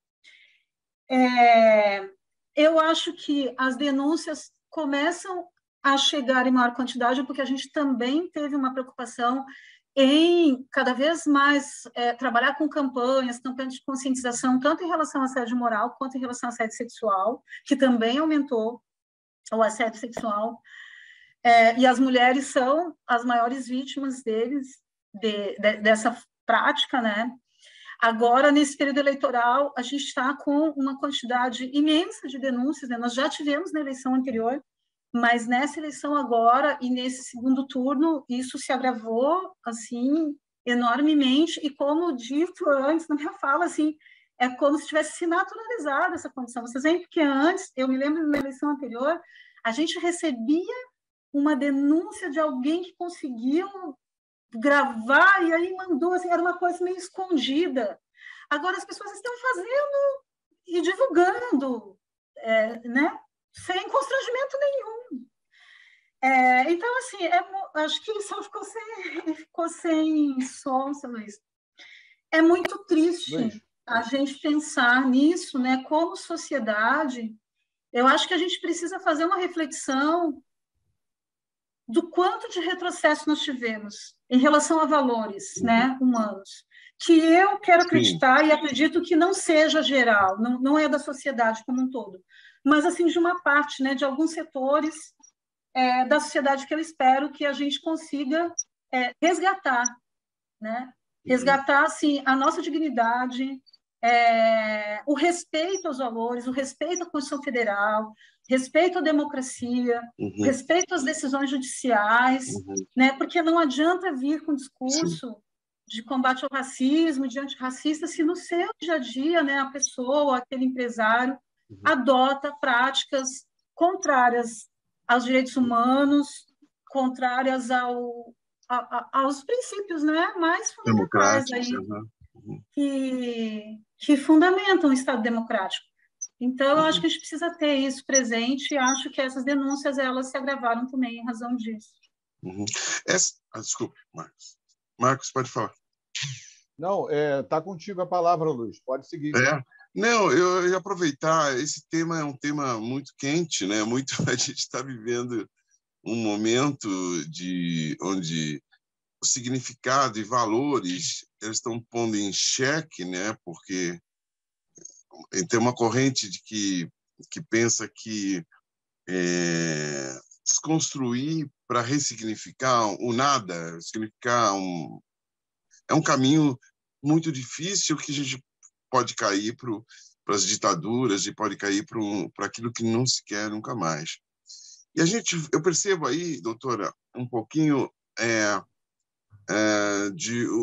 Eu acho que as denúncias começam a chegar em maior quantidade, porque a gente também teve uma preocupação em cada vez mais trabalhar com campanhas de conscientização, tanto em relação ao assédio moral quanto em relação ao assédio sexual, que também aumentou o assédio sexual, e as mulheres são as maiores vítimas dessa prática, né? Agora, nesse período eleitoral, a gente está com uma quantidade imensa de denúncias, né? Nós já tivemos na eleição anterior, mas nessa eleição agora e nesse segundo turno, isso se agravou, assim, enormemente, e como dito antes na minha fala, assim, é como se tivesse se naturalizado essa condição. Vocês veem que antes, eu me lembro na eleição anterior, a gente recebia uma denúncia de alguém que conseguiu gravar e aí mandou, assim, era uma coisa meio escondida. Agora as pessoas estão fazendo e divulgando, né? Sem constrangimento nenhum. Então, assim, acho que só ficou sem som, seu Luiz. É muito triste a gente pensar nisso, né? Como sociedade, eu acho que a gente precisa fazer uma reflexão do quanto de retrocesso nós tivemos em relação a valores, né, humanos, que eu quero acreditar e acredito que não seja geral, não é da sociedade como um todo, mas assim de uma parte, né, de alguns setores da sociedade que eu espero que a gente consiga resgatar, né, resgatar assim a nossa dignidade, o respeito aos valores, o respeito à Constituição Federal, respeito à democracia, respeito às decisões judiciais, né? Porque não adianta vir com discurso de combate ao racismo, de antirracista, se no seu dia a dia, né, a pessoa, aquele empresário, adota práticas contrárias aos direitos humanos, contrárias aos princípios, né, mais fundamentais aí, que fundamentam o Estado democrático. Então, eu acho que a gente precisa ter isso presente e acho que essas denúncias elas se agravaram também em razão disso. Desculpe, Marcos. Marcos, pode falar. Não, está contigo a palavra, Luiz. Pode seguir. Não, eu ia aproveitar. Esse tema é um tema muito quente, né? A gente está vivendo um momento onde o significado e valores eles estão pondo em xeque, né? Porque tem uma corrente que pensa que desconstruir para ressignificar o nada, significar é um caminho muito difícil que a gente pode cair para as ditaduras e pode cair para aquilo que não se quer nunca mais. E eu percebo aí, doutora, um pouquinho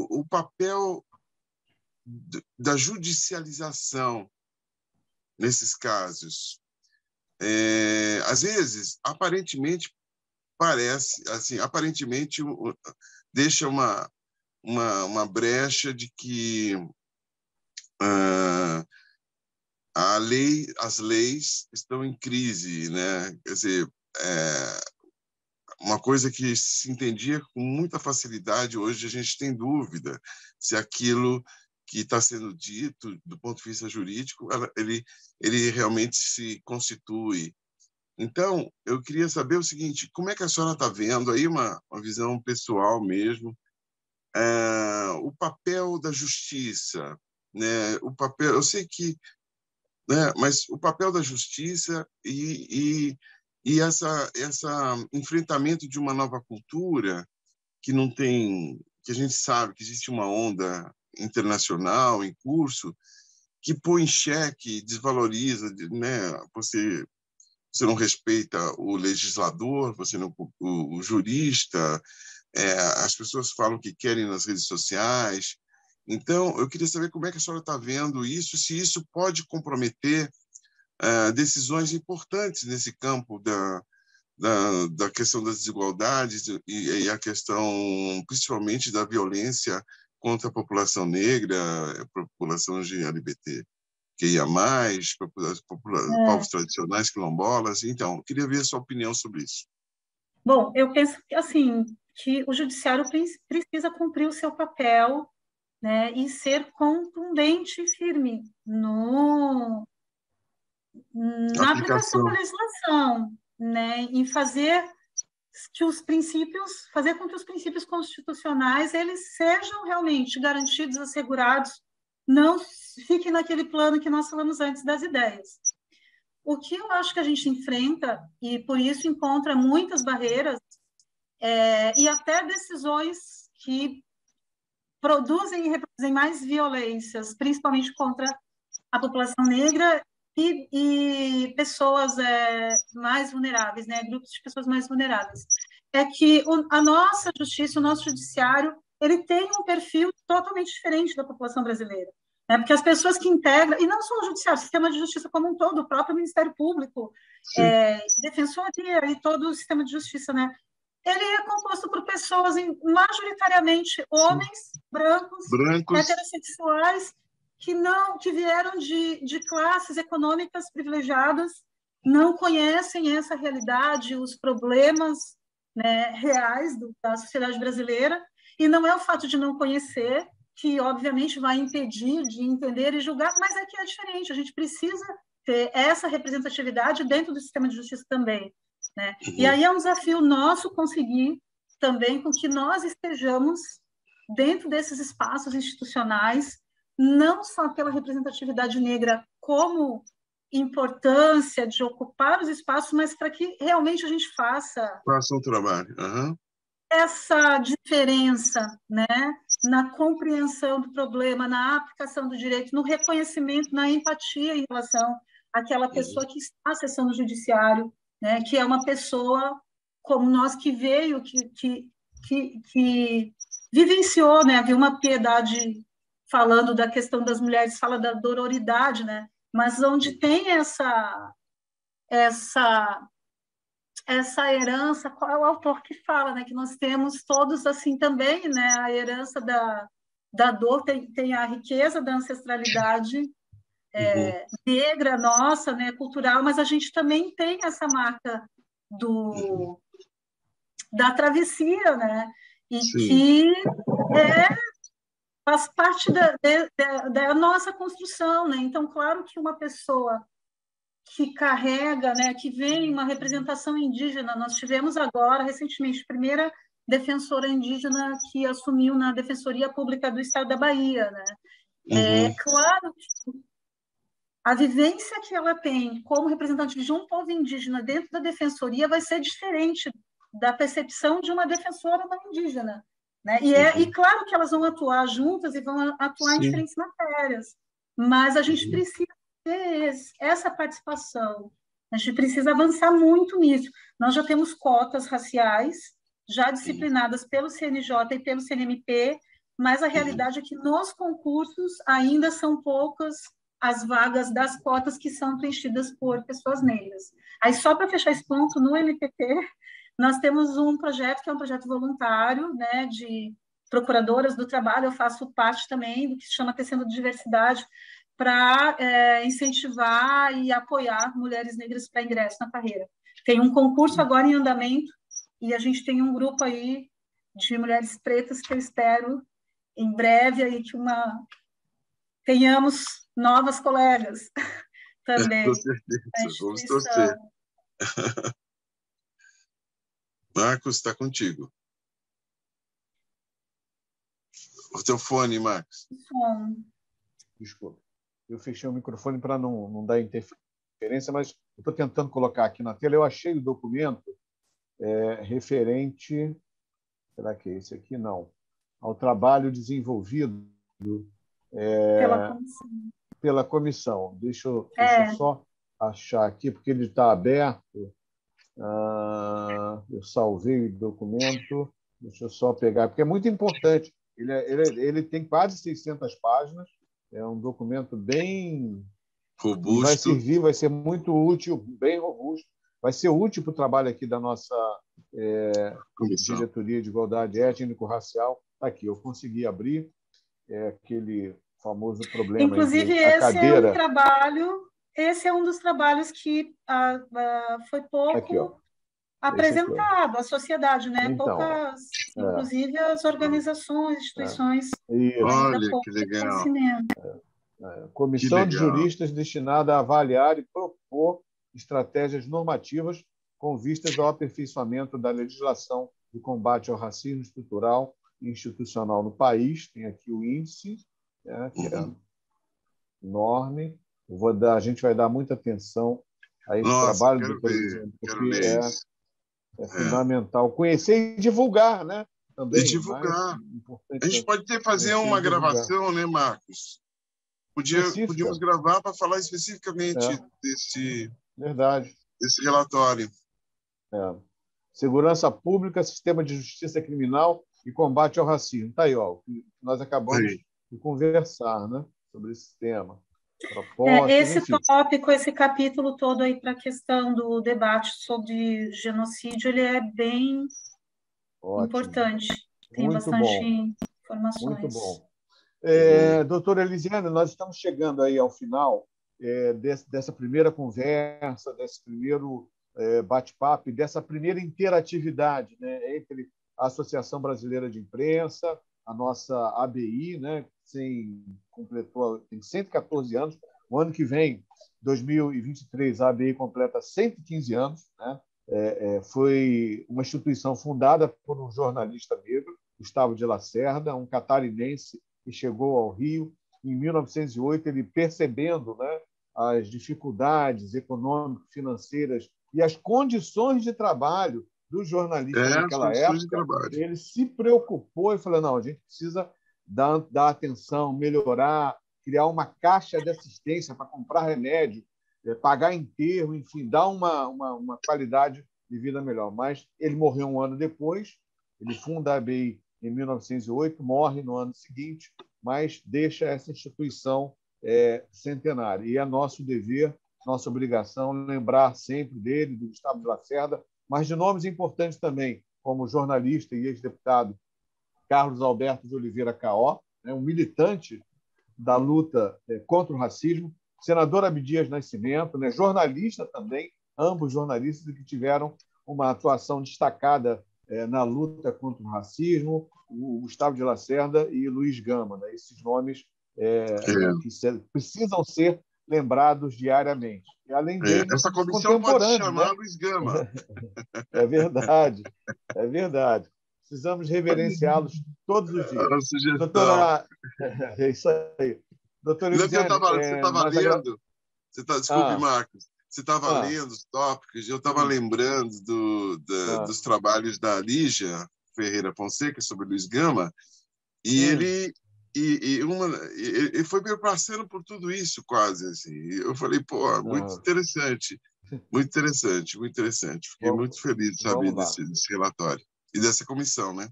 o papel da judicialização nesses casos. Às vezes, aparentemente deixa uma brecha de que as leis estão em crise, né? Quer dizer, uma coisa que se entendia com muita facilidade, hoje a gente tem dúvida se aquilo que está sendo dito, do ponto de vista jurídico, ele realmente se constitui. Então, eu queria saber o seguinte, como é que a senhora está vendo aí uma visão pessoal mesmo, o papel da justiça, né? Eu sei que, né? Mas o papel da justiça e essa enfrentamento de uma nova cultura que a gente sabe que existe uma onda internacional em curso que põe em xeque, desvaloriza, né? Você não respeita o legislador, o jurista, as pessoas falam o que querem nas redes sociais. Então, eu queria saber como é que a senhora está vendo isso, se isso pode comprometer decisões importantes nesse campo da questão das desigualdades e a questão, principalmente, da violência contra a população negra, a população LGBTQIA+, povos tradicionais, quilombolas. Então, eu queria ver a sua opinião sobre isso. Bom, eu penso assim, que o judiciário precisa cumprir o seu papel, né, e ser contundente e firme na aplicação da legislação, né, em fazer com que os princípios constitucionais eles sejam realmente garantidos, assegurados, não fiquem naquele plano que nós falamos antes das ideias. O que eu acho que a gente enfrenta, e por isso encontra muitas barreiras, e até decisões que produzem e reproduzem mais violências, principalmente contra a população negra e pessoas mais vulneráveis, né? Grupos de pessoas mais vulneráveis. É que a nossa justiça, o nosso judiciário, ele tem um perfil totalmente diferente da população brasileira. Né? Porque as pessoas que integram, e não só o judiciário, o sistema de justiça como um todo, o próprio Ministério Público, Defensoria e todo o sistema de justiça, né? Ele é composto por pessoas, majoritariamente homens, brancos, heterossexuais, que vieram de classes econômicas privilegiadas, não conhecem essa realidade, os problemas né, reais da sociedade brasileira, e não é o fato de não conhecer que, obviamente, vai impedir de entender e julgar, mas é que é diferente, a gente precisa ter essa representatividade dentro do sistema de justiça também, né? E aí é um desafio nosso conseguir também com que nós estejamos dentro desses espaços institucionais, não só pela representatividade negra como importância de ocupar os espaços, mas para que realmente a gente faça Faça um trabalho. essa diferença, né, na compreensão do problema, na aplicação do direito, no reconhecimento, na empatia em relação àquela pessoa que está acessando o judiciário, né, que é uma pessoa como nós que veio, que vivenciou, né, havia uma piedade falando da questão das mulheres, fala da dororidade, né, mas onde tem essa herança, qual é o autor que fala, né, que nós temos todos assim também, né, a herança da dor, tem a riqueza da ancestralidade negra nossa, né, cultural, mas a gente também tem essa marca da travessia, né, e Sim. que faz parte da nossa construção, né, então, claro que uma pessoa que carrega, né, que vem uma representação indígena. Nós tivemos agora, recentemente, a primeira defensora indígena que assumiu na Defensoria Pública do Estado da Bahia, né? É claro que a vivência que ela tem como representante de um povo indígena dentro da defensoria vai ser diferente da percepção de uma defensora não indígena, né? E claro que elas vão atuar juntas e vão atuar em diferentes matérias, mas a gente precisa ter essa participação. A gente precisa avançar muito nisso. Nós já temos cotas raciais, já disciplinadas pelo CNJ e pelo CNMP, mas a realidade é que nos concursos ainda são poucas as vagas das cotas que são preenchidas por pessoas negras. Aí, só para fechar esse ponto, no MPT, nós temos um projeto que é um projeto voluntário, né, de procuradoras do trabalho, eu faço parte também do que se chama Tecendo Diversidade, para incentivar e apoiar mulheres negras para ingresso na carreira. Tem um concurso agora em andamento e a gente tem um grupo aí de mulheres pretas que eu espero em breve aí que tenhamos novas colegas também. Com certeza, vamos torcer. Marcos, está contigo. O teu fone, Marcos. Desculpa. Eu fechei o microfone para não dar interferência, mas eu estou tentando colocar aqui na tela. Eu achei o documento referente, será que é esse aqui? Não. Ao trabalho desenvolvido pela comissão. Deixa eu só achar aqui, porque ele está aberto. Eu salvei o documento. Deixa eu só pegar, porque é muito importante. Ele tem quase 600 páginas. É um documento bem robusto. Vai servir, vai ser muito útil, bem robusto. Vai ser útil para o trabalho aqui da nossa Diretoria de Igualdade Étnico-Racial. Aqui, eu consegui abrir aquele famoso problema. Inclusive, esse é um dos trabalhos que foi pouco aqui, apresentado à sociedade, né? Então, poucas, inclusive as organizações, instituições. Olha, que legal. Comissão de juristas destinada a avaliar e propor estratégias normativas com vistas ao aperfeiçoamento da legislação de combate ao racismo estrutural e institucional no país. Tem aqui o índice, que é enorme. A gente vai dar muita atenção a esse trabalho do presidente, porque é fundamental conhecer e divulgar, né? Também, e divulgar. A gente pode fazer uma gravação, né, Marcos? Podíamos gravar para falar especificamente desse relatório. Segurança Pública, Sistema de Justiça Criminal e Combate ao Racismo. Está aí, nós acabamos de conversar, né, sobre esse tema. Esse capítulo todo aí para a questão do debate sobre genocídio, ele é bem importante. Tem bastante informações. Muito bom. Doutora Elisiane, nós estamos chegando aí ao final dessa primeira conversa, desse primeiro bate-papo e dessa primeira interatividade, né, entre a Associação Brasileira de Imprensa, a nossa ABI, né, tem 114 anos. O ano que vem, 2023, a ABI completa 115 anos. Né? Foi uma instituição fundada por um jornalista negro, Gustavo de Lacerda, um catarinense que chegou ao Rio em 1908, ele percebendo, né, as dificuldades econômicas, financeiras e as condições de trabalho dos jornalistas naquela época, ele se preocupou e falou: não, a gente precisa dar atenção, melhorar, criar uma caixa de assistência para comprar remédio, pagar enterro, enfim, dar uma qualidade de vida melhor. Mas ele morreu um ano depois, ele funda a ABI em 1908, morre no ano seguinte, mas deixa essa instituição centenária. E é nosso dever, nossa obrigação, lembrar sempre dele, do Gustavo de Lacerda, mas de nomes importantes também, como o jornalista e ex-deputado Carlos Alberto de Oliveira Caó, um militante da luta contra o racismo, senador Abdias Nascimento, jornalista também, ambos jornalistas que tiveram uma atuação destacada na luta contra o racismo, o Gustavo de Lacerda e Luiz Gama. Esses nomes que precisam ser lembrados diariamente. E, além deles, essa comissão pode chamar Luiz Gama. É verdade, é verdade. Precisamos reverenciá-los todos os dias. Doutora, é isso aí. Doutora Elisiane, você estava lendo, desculpe, Marcos, você estava lendo os tópicos, eu estava lembrando dos trabalhos da Lígia Ferreira Fonseca sobre Luiz Gama, e ele foi passando por tudo isso quase assim. Eu falei, pô, muito interessante, muito interessante, muito interessante. Fiquei muito feliz de saber desse relatório e dessa comissão, né?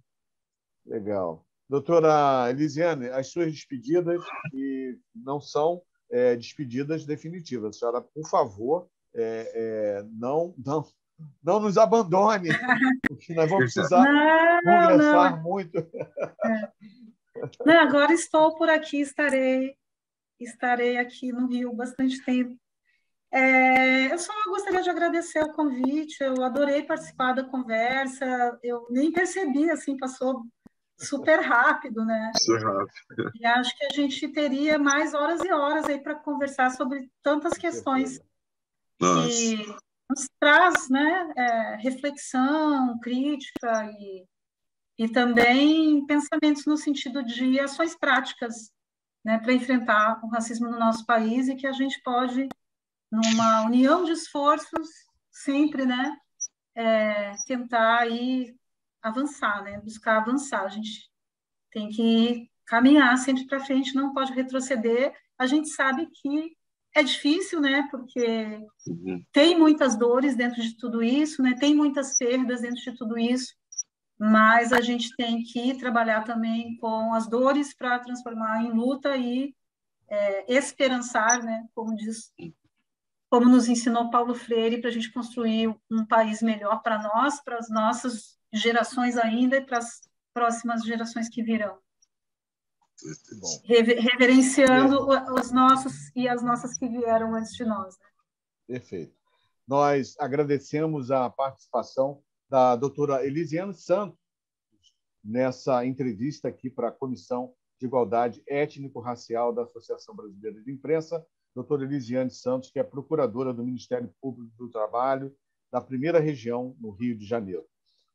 Legal. Doutora Elisiane, as suas despedidas e não são despedidas definitivas. A senhora, por favor, não nos abandone, porque nós vamos precisar conversar muito. Não, agora estou por aqui, estarei aqui no Rio bastante tempo. Eu só gostaria de agradecer o convite, eu adorei participar da conversa, eu nem percebi, assim, passou super rápido, né? Super rápido. E acho que a gente teria mais horas e horas aí para conversar sobre tantas questões que nos traz, né, reflexão, crítica e também pensamentos no sentido de ações práticas, né, para enfrentar o racismo no nosso país e que a gente pode, numa união de esforços, sempre, né, tentar aí avançar, né, buscar avançar. A gente tem que caminhar sempre para frente, não pode retroceder. A gente sabe que é difícil, né, porque tem muitas dores dentro de tudo isso, né, tem muitas perdas dentro de tudo isso, mas a gente tem que trabalhar também com as dores para transformar em luta e esperançar, né, como nos ensinou Paulo Freire, para a gente construir um país melhor para nós, para as nossas gerações ainda e para as próximas gerações que virão. Reverenciando os nossos e as nossas que vieram antes de nós. Né? Perfeito. Nós agradecemos a participação da doutora Elisiane Santos nessa entrevista aqui para a Comissão de Igualdade Étnico-Racial da Associação Brasileira de Imprensa, doutora Elisiane Santos, que é procuradora do Ministério Público do Trabalho da primeira região no Rio de Janeiro.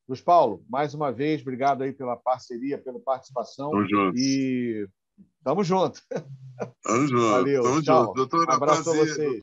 Luiz Paulo, mais uma vez, obrigado aí pela parceria, pela participação. Tamo junto. E estamos juntos. Tamo junto. Valeu, tamo tchau. Junto. Doutora, um abraço a vocês.